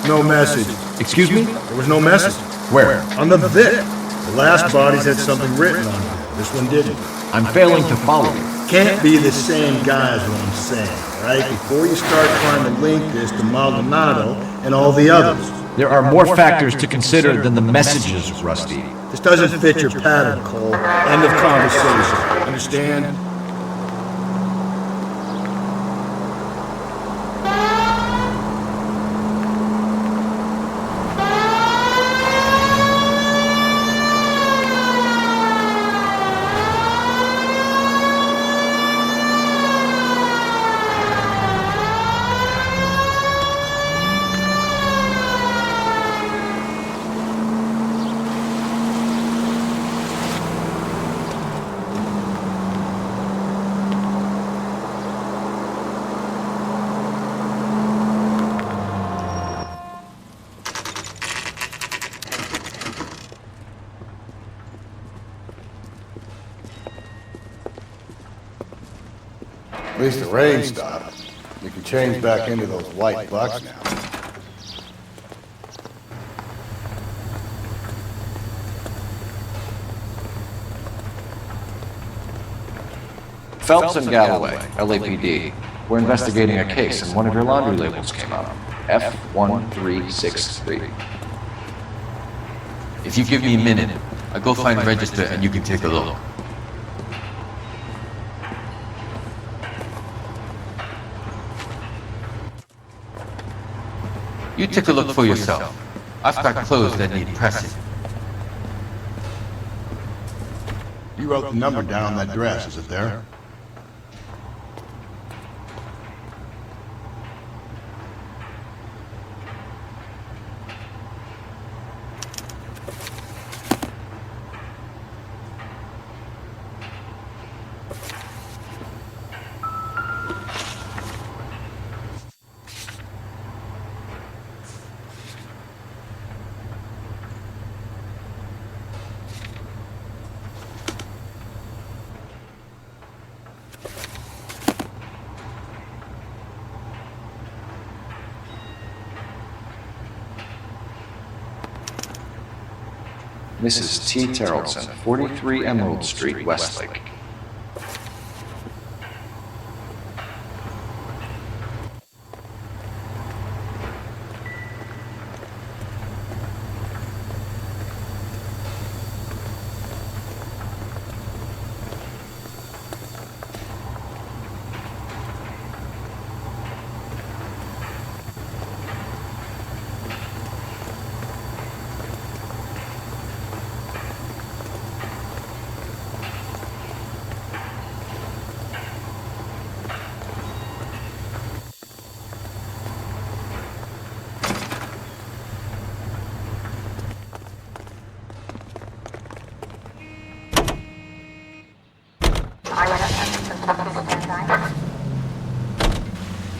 No message. Excuse me? There was no message. Where? On the Vic. The last bodies had something written on it. This one didn't. I'm failing to follow you. Can't be the same guy is what I'm saying, right? Before you start trying to link this to Maldonado and all the others. There are more factors to consider than the messages, Rusty. This doesn't fit your pattern, Cole. End of conversation. Understand? At least the rain stopped. We can change back into those white bucks now. Phelps and Galloway, LAPD. We're investigating a case and one of your laundry labels came up. F1363. If you give me a minute, I'll go find the register and you can take a look. You take a look for yourself. I've got clothes that need pressing. You wrote the number down on that dress, is it there? Mrs. T. Terrellson, 43 Emerald Street, Westlake.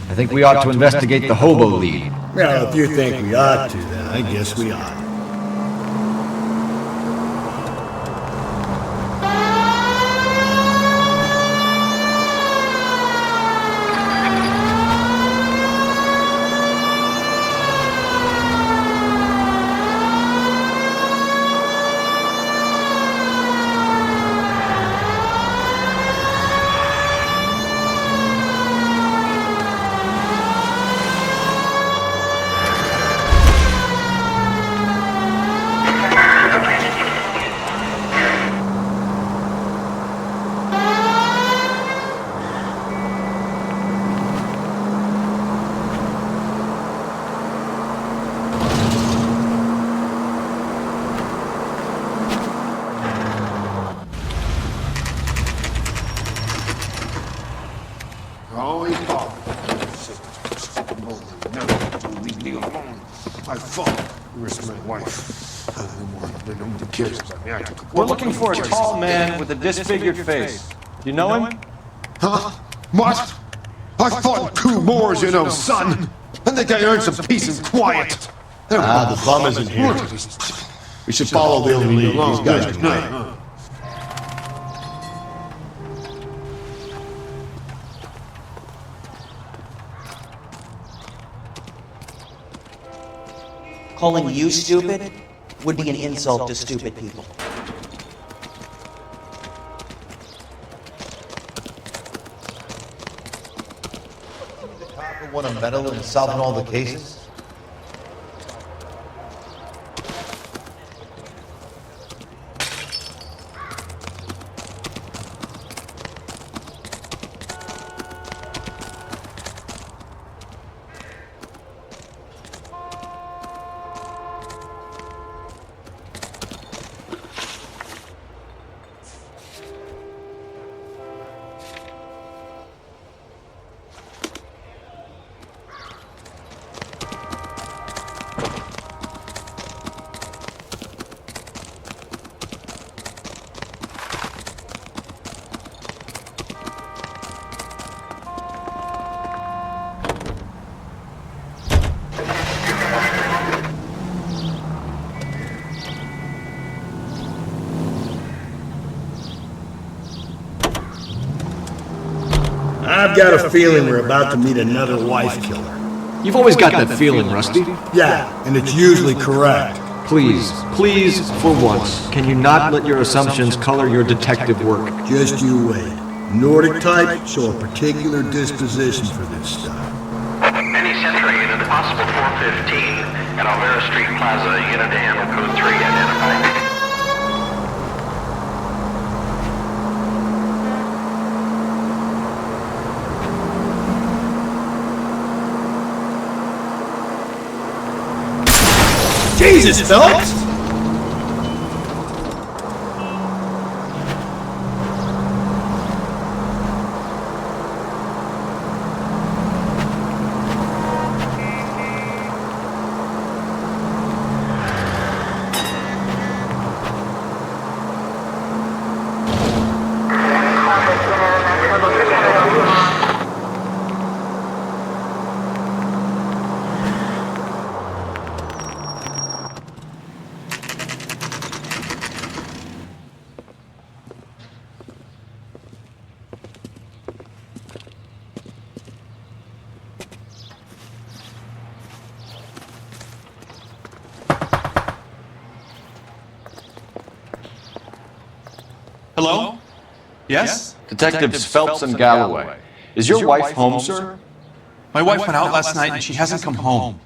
I think we ought to investigate the hobo lead. Well, if you think we ought to, then I guess we ought. Always talk. No, leave me alone. My fault. Where's my wife? I don't want to know the kids. We're looking for a tall man with a disfigured face. Do you know him? Huh? What? I fought 2 wars, you know, son. I think I earned some peace and quiet. The bum isn't here. We should follow the lead. These guys can wait. Calling you stupid would be an insult to stupid people. The cop who won a medal in solving all the cases? I've got a feeling we're about to meet another wife killer. You've always got that feeling, Rusty. Yeah, and it's usually correct. Please, for once, can you not let your assumptions color your detective work? Just you wait. Nordic type show a particular disposition for this stuff. Any Central unit, possible 415 at Alvera Street Plaza, unit to handle code 3 identified. Jesus, Phelps! Yes? Detectives Phelps and Galloway. Is your wife home, sir? My wife went out last night and she hasn't come home.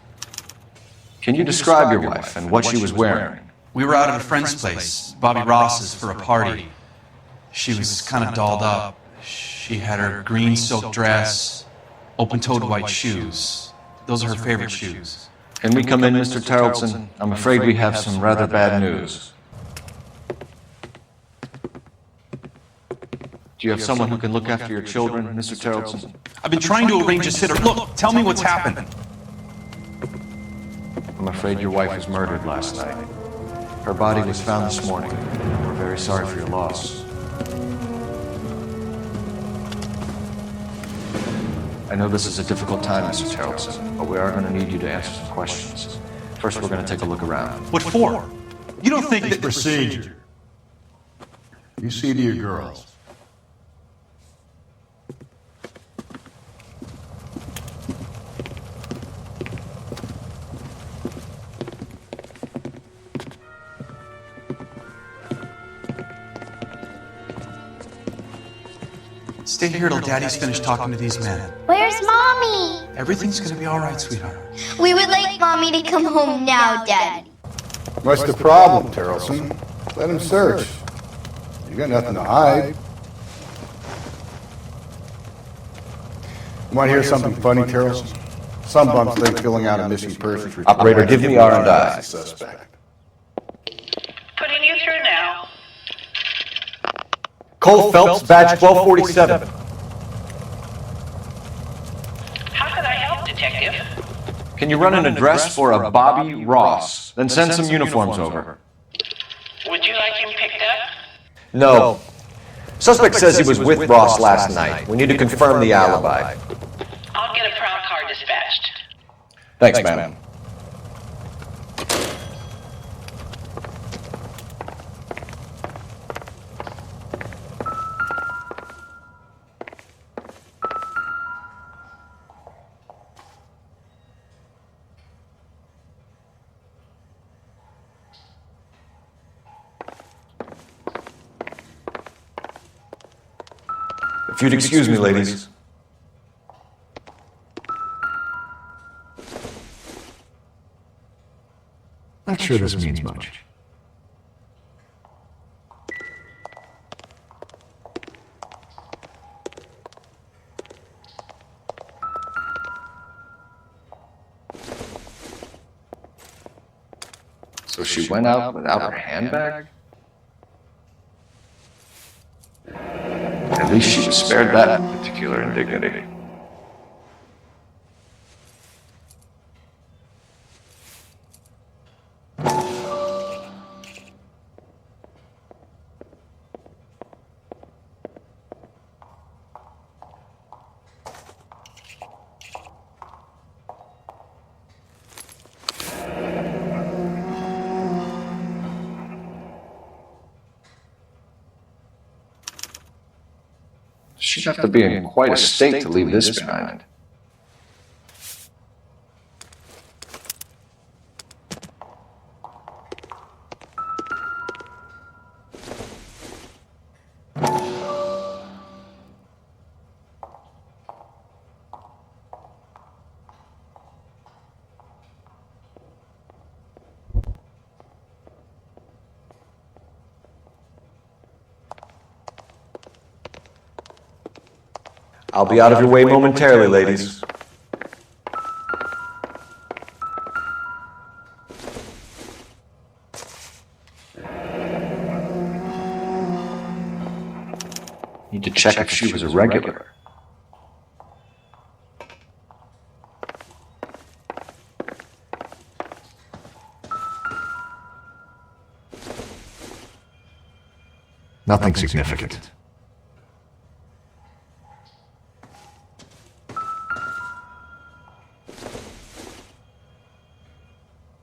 Can you describe your wife and what she was wearing? We were out at a friend's place, Bobby Ross's, for a party. She was kind of dolled up. She had her green silk dress, open-toed white shoes. Those are her favorite shoes. Can we come in, Mr. Tarleton? I'm afraid we have some rather bad news. Do you have someone who can look after your children, Mr. Tarleton? I've been trying to arrange a sitter. Look, tell me what's happened. I'm afraid your wife was murdered last night. Her body was found this morning. We're very sorry for your loss. I know this is a difficult time, Mr. Tarleton, but we are going to need you to answer some questions. First, we're going to take a look around. What for? You don't think that... Procedure. You see to your girls. Stay here till Daddy's finished talking to these men. Where's Mommy? Everything's gonna be all right, sweetheart. We would like Mommy to come home now, Daddy. What's the problem, Tarleton? Let him search. You got nothing to hide. You want to hear something funny, Tarleton? Some bums think filling out a missing persons report... Operator, give me R&I. ...suspect. Putting you through now. Cole Phelps, badge 1247. How could I help, Detective? Can you run an address for a Bobby Ross? Then send some uniforms over. Would you like him picked up? No. Suspect says he was with Ross last night. We need to confirm the alibi. I'll get a prowl car dispatched. Thanks, ma'am. If you'd excuse me, ladies. Not sure this means much. So she went out without her handbag? At least she was spared that particular indignity. She'd have to be in quite a state to leave this behind. I'll be out of your way momentarily, ladies. Need to check if she was a regular. Nothing significant.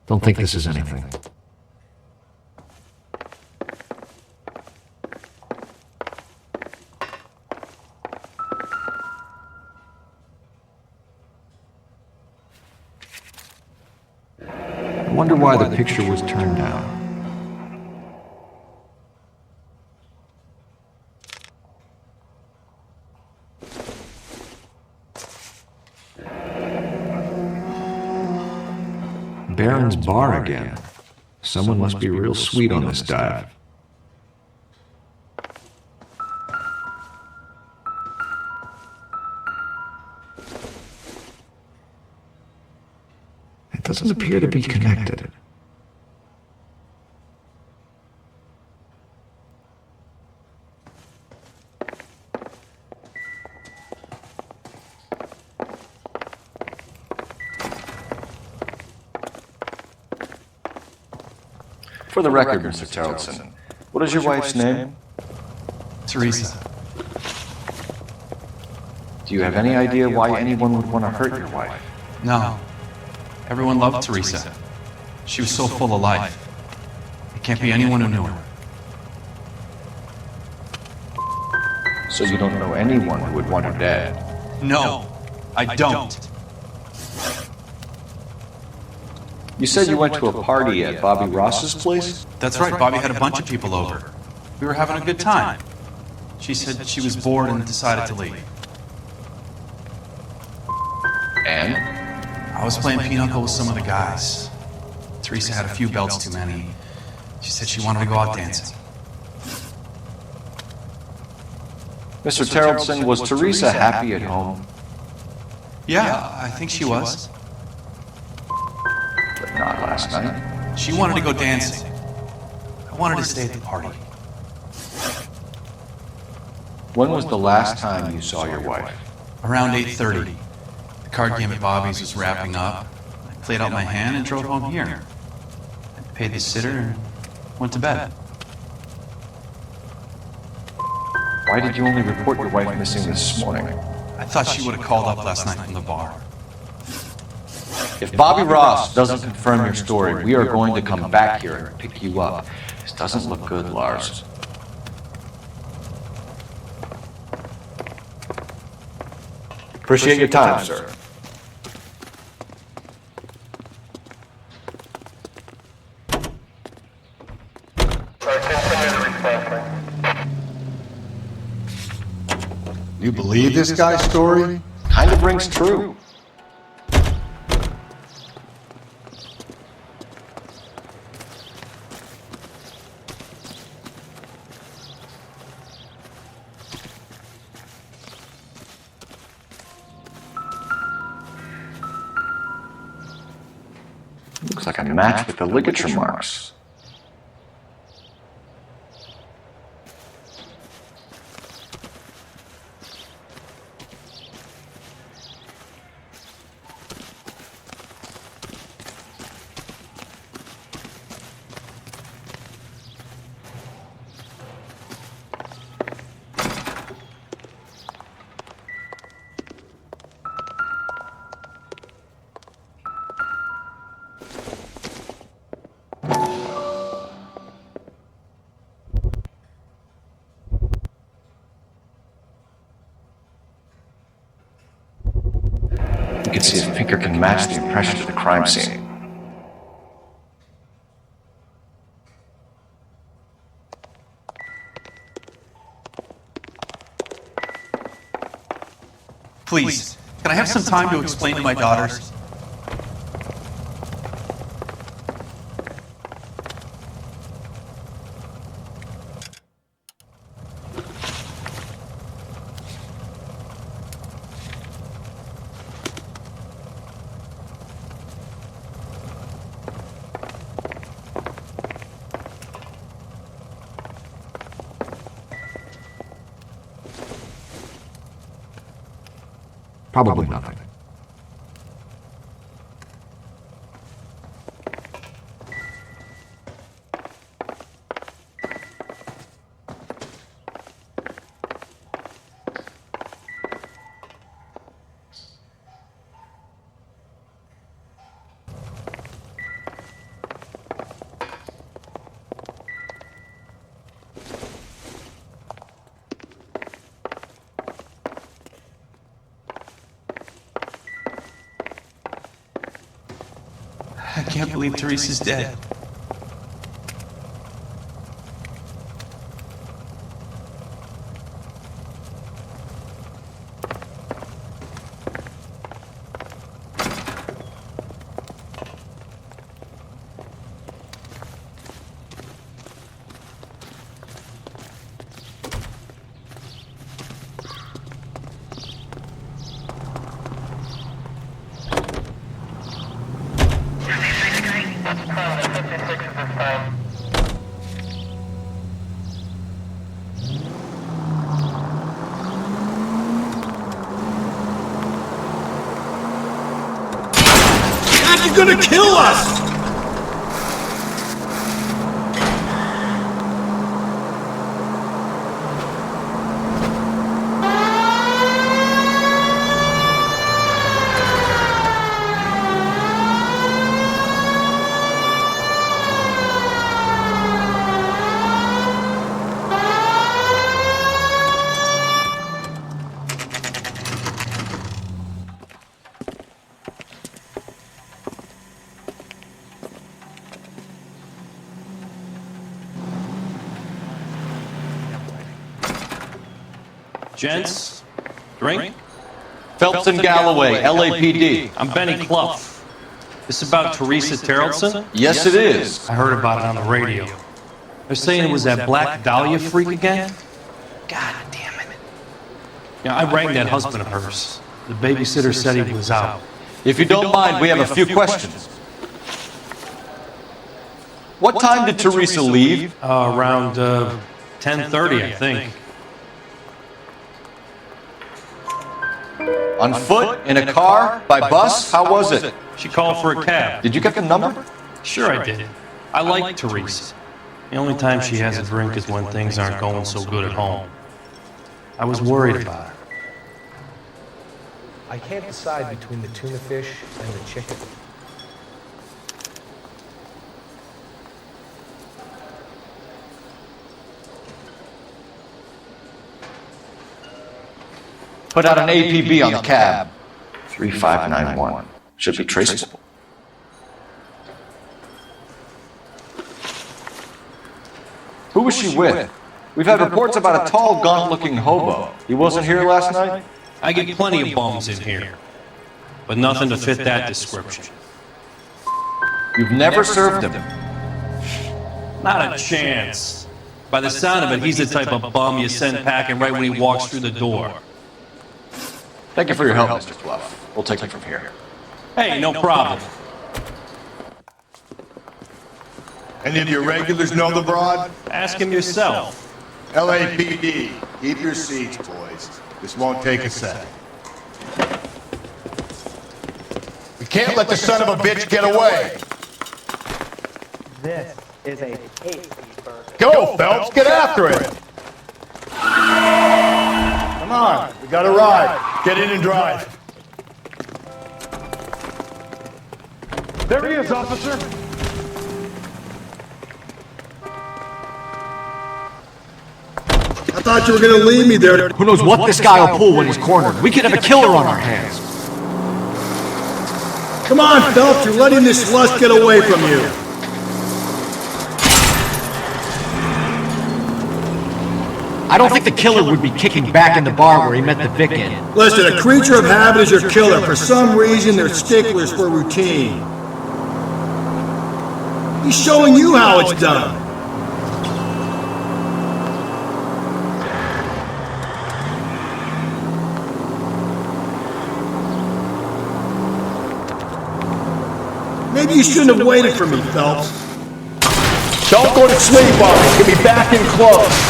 Don't think this is anything. I wonder why the picture was turned down. Baron's bar again. Someone must be real sweet on this dive. It doesn't appear to be connected. For the record, Mr. Tarleton, what is your wife's name? Teresa. Do you have any idea why anyone would want to hurt your wife? No. Everyone loved Teresa. She was so full of life. It can't be anyone who knew her. So you don't know anyone who would want her dead? No, I don't. You said you went to a party at Bobby Ross's place? That's right, Bobby had a bunch of people over. We were having a good time. She said she was bored and decided to leave. And? I was playing pinochle with some of the guys. Teresa had a few belts too many. She said she wanted to go out dancing. Mr. Tarleton, was Teresa happy at home? Yeah, I think she was. But not last night. She wanted to go dancing. I wanted to stay at the party. When was the last time you saw your wife? Around 8:30. The card game at Bobby's was wrapping up. I played out my hand and drove home here. I paid the sitter and went to bed. Why did you only report your wife missing this morning? I thought she would have called up last night from the bar. If Bobby Ross doesn't confirm your story, we are going to come back here and pick you up. This doesn't look good, Lars. Appreciate your time, sir. You believe this guy's story? Kind of rings true. Looks like a match with the ligature marks. You can see his finger can match the impression of the crime scene. Please, can I have some time to explain to my daughters? Probably nothing. I can't believe Teresa's dead. like you're gonna kill us! Gents, drink? Phelps and Galloway, LAPD. I'm Benny Clough. This about Teresa Terrellson? Yes, it is. I heard about it on the radio. They're saying it was that Black Dahlia freak again? God damn it. Yeah, I rang that husband of hers. The babysitter said he was out. If you don't mind, we have a few questions. What time did Teresa leave? Around 10:30, I think. On foot? In a car? By bus? How was it? She called for a cab. Did you get the number? Sure I did. I like Teresa. The only time she has a drink is when things aren't going so good at home. I was worried about her. I can't decide between the tuna fish and the chicken. Put out an APB on the cab. 3591. Should be traceable. Who was she with? We've had reports about a tall, gaunt-looking hobo. He wasn't here last night? I get plenty of bums in here, but nothing to fit that description. You've never served him? Not a chance. By the sound of it, he's the type of bum you send packing right when he walks through the door. Thank you for your help, Mr. Clough. We'll take it from here. Hey, no problem. Any of your regulars know the broad? Ask him yourself. LAPD, keep your seats, boys. This won't take a second. We can't let the son of a bitch get away. This is a tasty burger. Go, Phelps, get after it. Come on, we got a ride. Get in and drive. There he is, officer. I thought you were gonna leave me there. Who knows what this guy will pull when he's cornered? We could have a killer on our hands. Come on, Phelps, you're letting this lust get away from you. I don't think the killer would be kicking back in the bar where he met the Vic in. Listen, a creature of habit is your killer. For some reason, they're sticklers for routine. He's showing you how it's done. Maybe you shouldn't have waited for me, Phelps. Don't go to sleep on me. Get me back in close.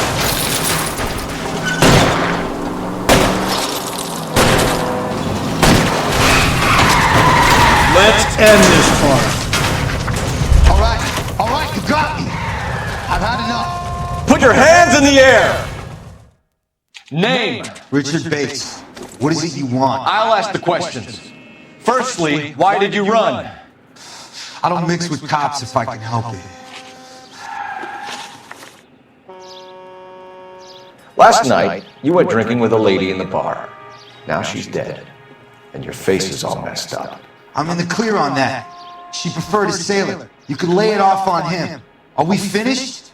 Let's end this part. All right, you got me. I've had enough. Put your hands in the air! Name? Richard Bates. What is it you want? I'll ask the questions. Firstly, why did you run? I don't mix with cops if I can help it. Last night, you went drinking with a lady in the bar. Now she's dead, and your face is all messed up. I'm in the clear on that. She preferred a sailor. You could lay it off on him. Are we finished?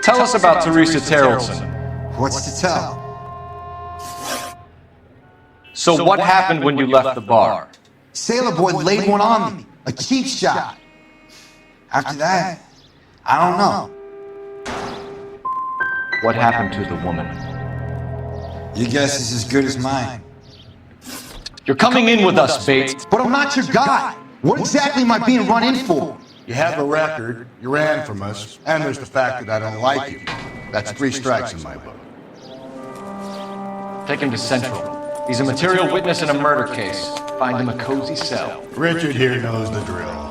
Tell us about Teresa Terrellson. What's to tell? So what happened when you left the bar? Sailor boy laid one on me. A cheap shot. After that, I don't know. What happened to the woman? Your guess is as good as mine. You're coming in with us, Bates. But I'm not your guy. What exactly am I being run in for? You have a record, you ran from us, and there's the fact that I don't like you. That's 3 strikes in my book. Take him to Central. He's a material witness in a murder case. Find him a cozy cell. Richard here knows the drill.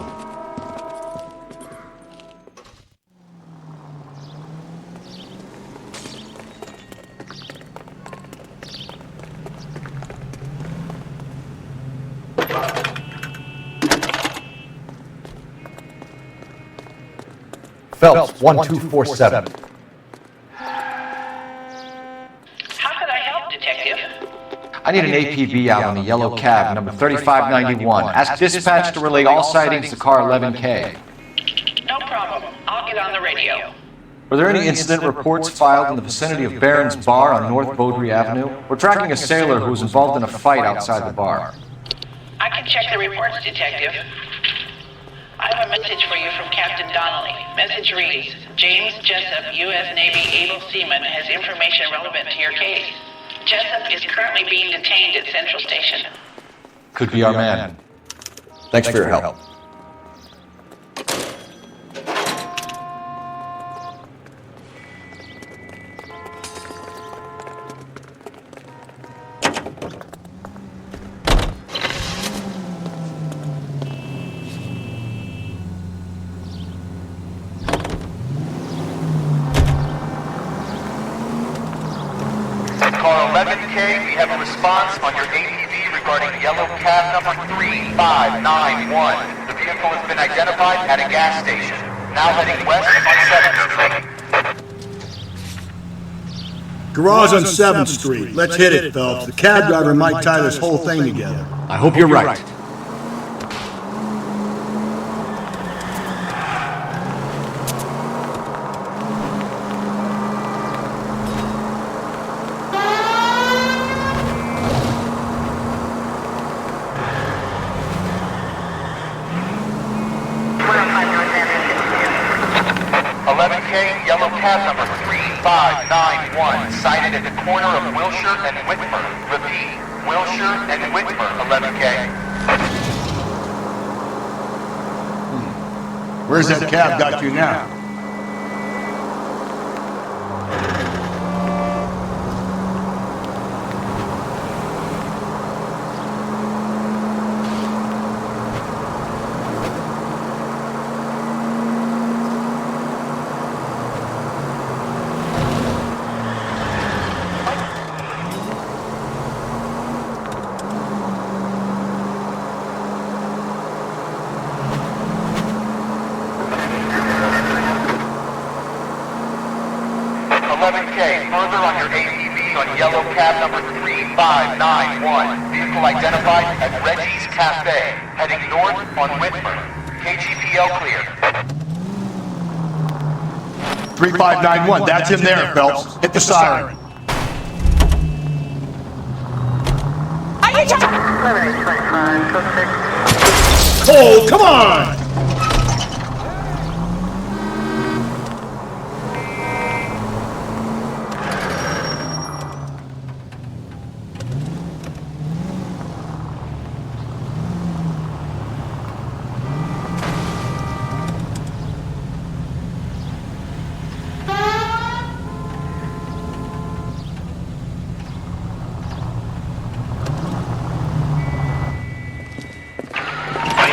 Phelps, 1247. How could I help, Detective? I need an APB out on the yellow cab, number 3591. Ask dispatch to relay all sightings to car 11K. No problem. I'll get on the radio. Were there any incident reports filed in the vicinity of Barron's Bar on North Beaudry Avenue? We're tracking a sailor who was involved in a fight outside the bar. I can check the reports, Detective. I have a message for you from Captain Donnelly. Message reads, James Jessup, U.S. Navy able seaman, has information relevant to your case. Jessup is currently being detained at Central Station. Could be our man. Thanks for your help. Car 11K, we have a response on your APB regarding yellow cab number 3591. The vehicle has been identified at a gas station. Now heading west on 7th Street. Garage on 7th Street. Let's hit it, Phelps. The cab driver might tie this whole thing together. I hope you're right. Yellow cab number 3591, sighted at the corner of Wilshire and Whitmer. Repeat, Wilshire and Whitmer, 11K. Where's that cab got you now? Further on your APB on yellow cab number 3591. Vehicle identified at Reggie's Cafe, heading north on Whitmer. KGPL clear. 3591, that's him there, Phelps. Hit the siren. Oh, come on!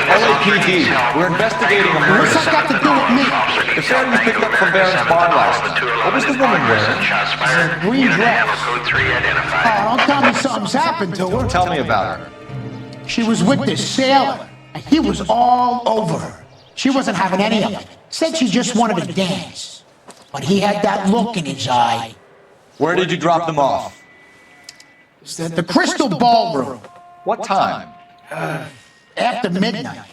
LAPD, we're investigating a murder. What's that got to do with me? The sheriff was picked up from Barron's Bar last night. What was the woman wearing? A green dress. Oh, don't tell me something's happened to her. Tell me about her. She was with this sailor, and he was all over her. She wasn't having any of it. Said she just wanted to dance. But he had that look in his eye. Where did you drop them off? The Crystal Ballroom. What time? After midnight.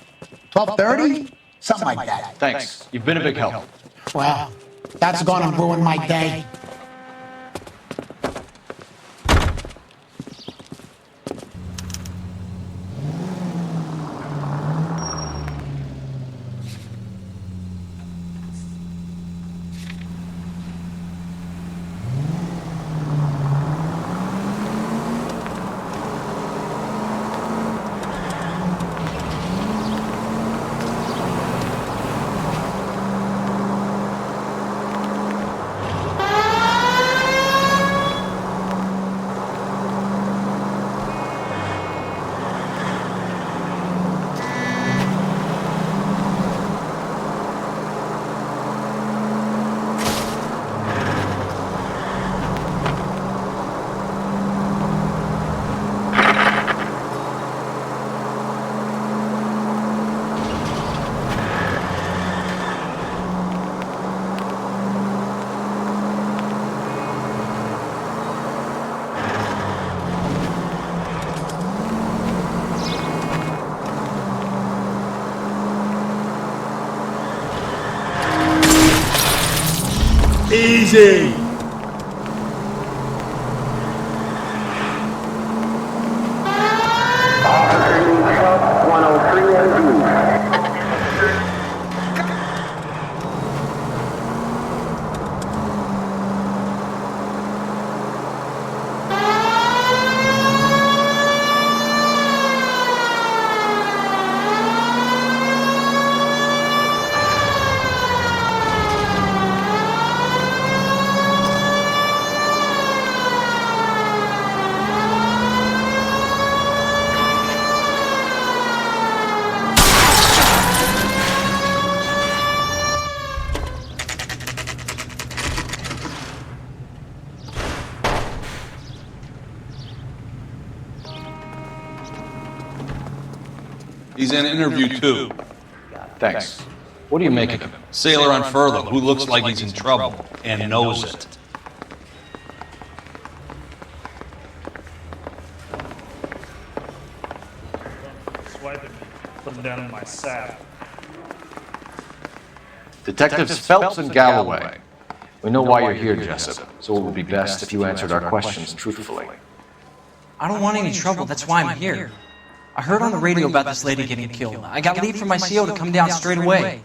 12:30? Something like that. Thanks. You've been a big help. Well, that's gonna ruin my day. easy! He's in interview 2. Thanks. What do you make of him? Sailor on furlough who looks like he's in trouble and knows it. Swiping me, put him down in my sack. Detectives Phelps and Galloway. We know why you're here, Jessup, so it would be best if you answered our questions truthfully. I don't want any trouble, that's why I'm here. I heard on the radio about this lady getting killed. I got leave from my CO to come down straight away.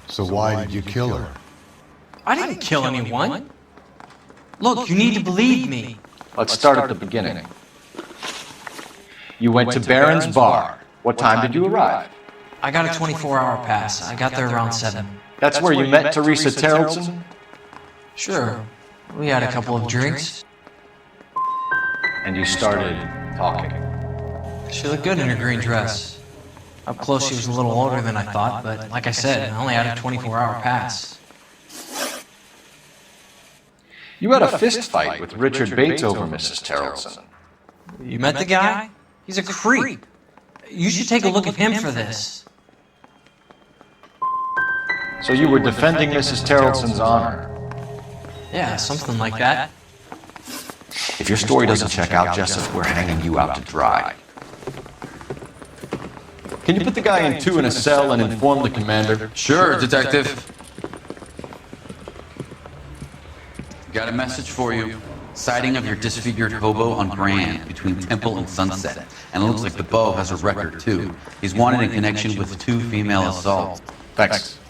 So why did you kill her? I didn't kill anyone. Look, you need to believe me. Let's start at the beginning. You went to Barron's Bar. What time did you arrive? I got a 24-hour pass. I got there around 7. That's where you met Teresa Terrellson? Sure. We had a couple of drinks. And you started talking. She looked good in her green dress. Up close, she was a little older than I thought, but like I said, I only had a 24-hour pass. You had a fist fight with Richard Bates over Mrs. Terrellson. You met the guy? He's a creep. You should take a look at him for this. So you were defending Mrs. Terrellson's honor? Yeah, something like that. If your story doesn't check out, Jessup, we're hanging you out to dry. Can you put the guy in 2 in a cell and inform the commander? Sure, Detective. Got a message for you. Sighting of your disfigured hobo on Grand between Temple and Sunset. And it looks like the Beau has a record, too. He's wanted in connection with 2 female assaults. Thanks.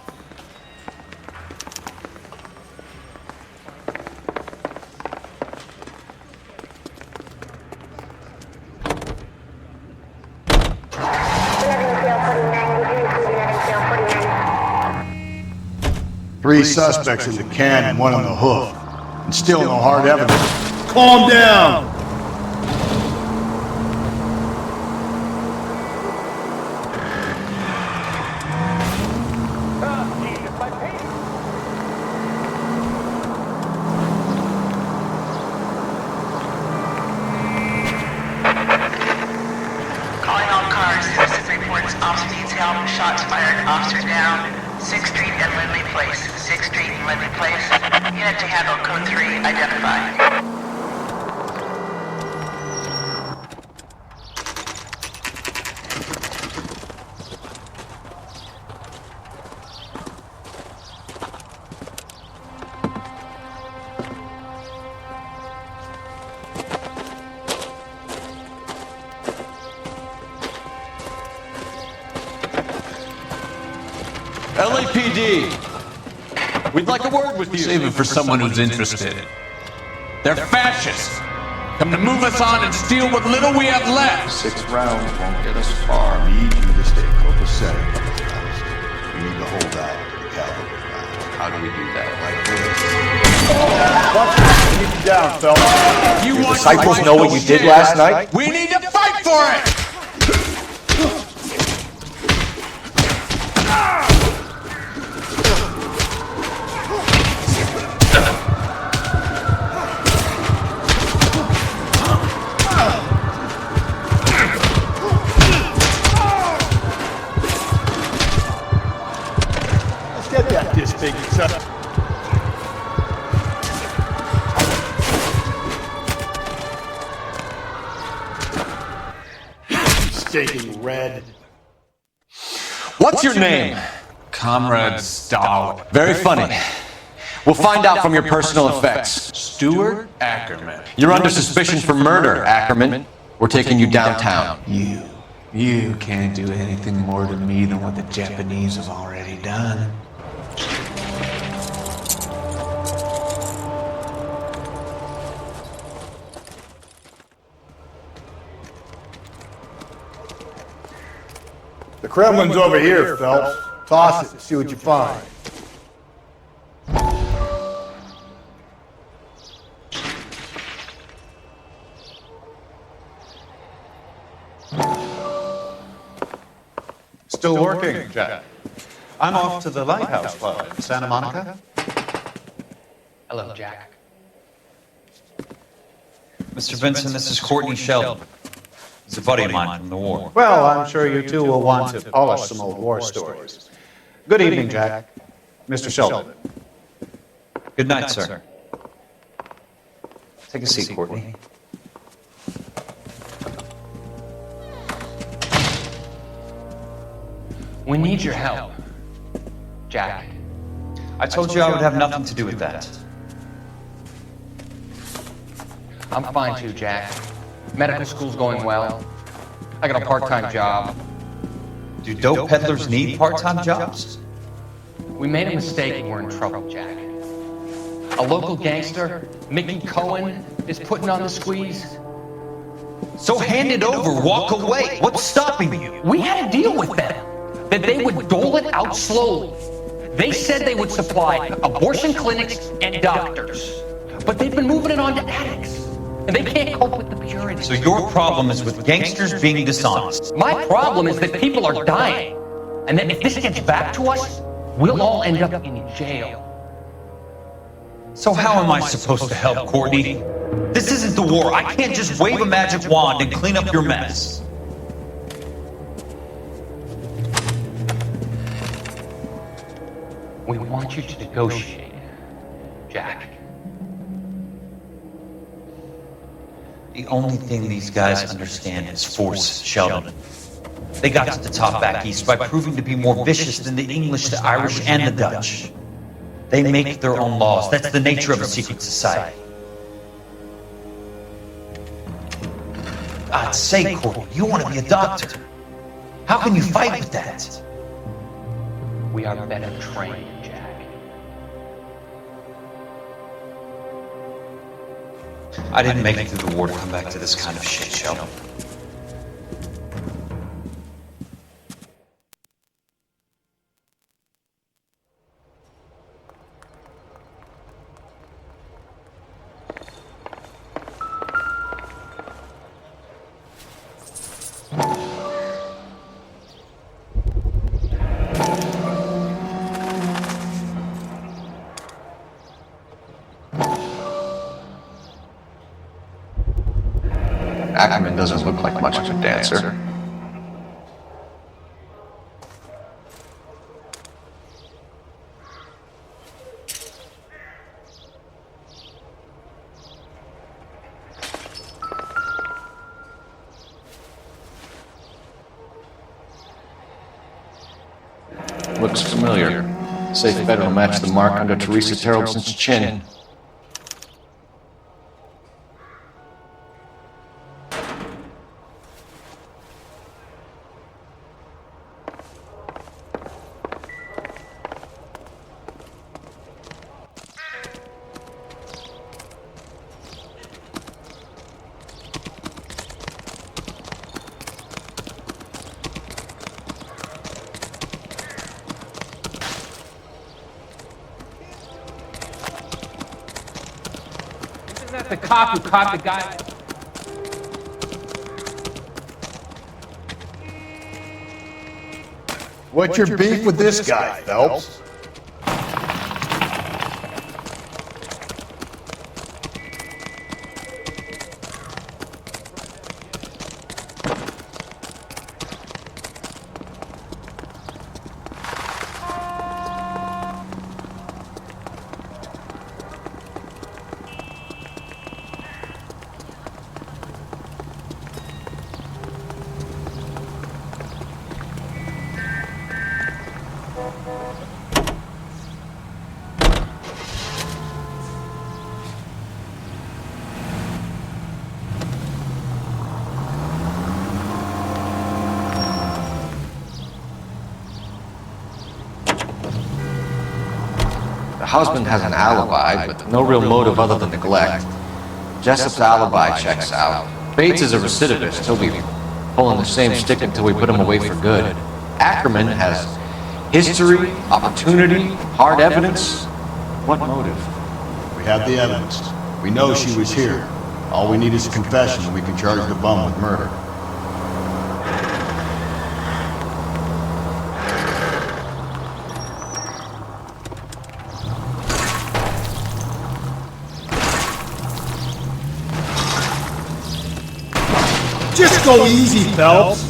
Three suspects in the can and 1 on the hoof. And still no hard evidence. Calm down! Calling all cars. Citizen reports officer needs help. Shots fired. Officer down. 6th Street and Lindley Place. 6th Street and Lindley Place. Unit to handle code 3 identified. LAPD! We'd like a word with you. Save it for someone who's interested. They're fascists. Come to move us on and steal what little we have left. 6 rounds won't get us far. I need you to stay copacetic. We need to hold out the cavalry round. How do we do that? Like this. Keep you down, fella. Your disciples know what you did last night? We need to fight for it! Get that disfigured son. Staking red. What's your name? Comrade Stahl. Very funny. We'll find out from your personal effects. Stuart Ackerman. You're under suspicion for murder, Ackerman. We're taking you downtown. You can't do anything more to me than what the Japanese have already done. The Kremlin's over here, Phelps. Toss it and see what you find. Still working, Jack. I'm off to the Lighthouse Club in Santa Monica. Hello, Jack. Mr. Vincent, this is Courtney Sheldon. He's a buddy of mine from the war. Well, I'm sure you two will want to polish some old war stories. Good evening, Jack. Mr. Sheldon. Good night, sir. Take a seat, Courtney. We need your help, Jack. I told you I would have nothing to do with that. I'm fine too, Jack. Medical school's going well. I got a part-time job. Do dope peddlers need part-time jobs? We made a mistake and we're in trouble, Jack. A local gangster, Mickey Cohen, is putting on the squeeze. So hand it over, walk away. What's stopping you? We had a deal with them that they would dole it out slowly. They said they would supply abortion clinics and doctors, but they've been moving it on to addicts, and they can't cope with the purity. So your problem is with gangsters being dishonest. My problem is that people are dying, and that if this gets back to us, we'll all end up in jail. So how am I supposed to help, Courtney? This isn't the war. I can't just wave a magic wand and clean up your mess. We want you to negotiate, Jack. The only thing these guys understand is force, Sheldon. They got to the top back east by proving to be more vicious than the English, the Irish, and the Dutch. They make their own laws. That's the nature of a secret society. God's sake, Courtney, you want to be a doctor. How can you fight with that? We are better trained, Jack. I didn't make it through the war to come back to this kind of shit, Sheldon. Ackerman doesn't look like much of a dancer. Looks familiar. Safe bet it'll match the mark under Teresa Terrelson's chin. The cop who caught the guy. What's your beef with this guy, Phelps? husband has an alibi, but no real motive other than neglect. Jessup's alibi checks out. Bates is a recidivist. He'll be pulling the same stick until we put him away for good. Ackerman has history, opportunity, hard evidence. What motive? We have the evidence. We know she was here. All we need is a confession and we can charge the bum with murder. Just go easy, Phelps.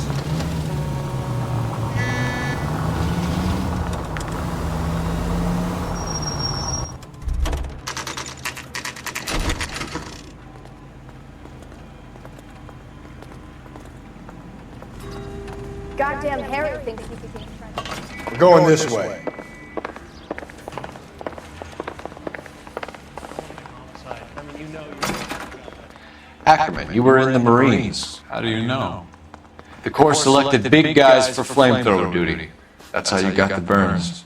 Goddamn Harry thinks he can. We're going this way. Ackerman, you were in the Marines. How do you know? The Corps selected big guys for flamethrower duty. That's how you got the burns.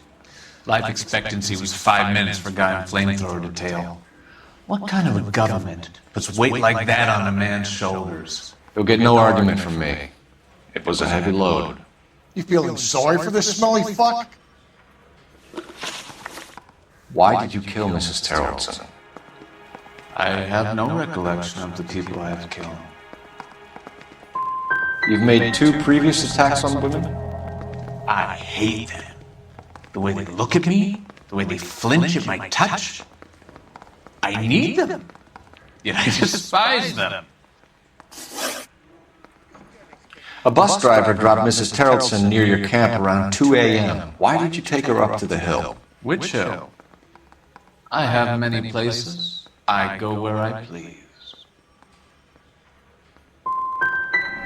Life expectancy was 5 minutes for a guy on flamethrower detail. What kind of a government puts weight like that on a man's shoulders? You'll get no argument from me. It was a heavy load. You feeling sorry for this smelly fuck? Why did you kill Mrs. Terrellson? I have no recollection of the people I have killed. You've made 2 previous attacks on women? I hate them. The way they look at me, the way they flinch at my touch. I need them, yet I despise them. A bus driver dropped Mrs. Terrellson near your camp around 2 a.m. Why did you take her up to the hill? Which hill? I have many places. I go where I please.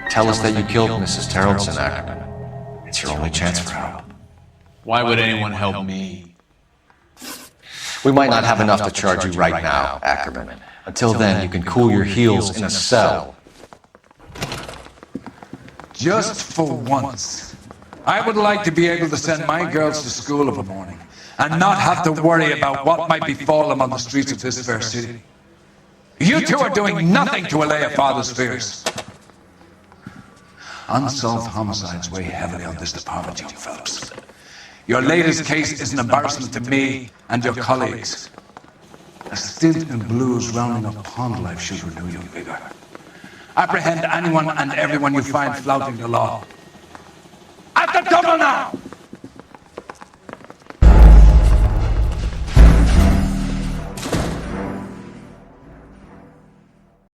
Tell us that you killed Mrs. Terrellson, Ackerman. It's your only chance for help. Why would anyone help me? We might not have enough to charge you right now, Ackerman. Until then, you can cool your heels in a cell. Just for once, I would like to be able to send my girls to school of a morning and not have to worry about what might befall them on the streets of this fair city. You two are doing nothing to allay a father's fears. Unsolved homicides weigh heavily on this department, young Phelps. Your latest case is an embarrassment to me and your colleagues. A stint in blues rounding up pond life should renew your vigor. Apprehend anyone and everyone you find flouting the law. At the double now!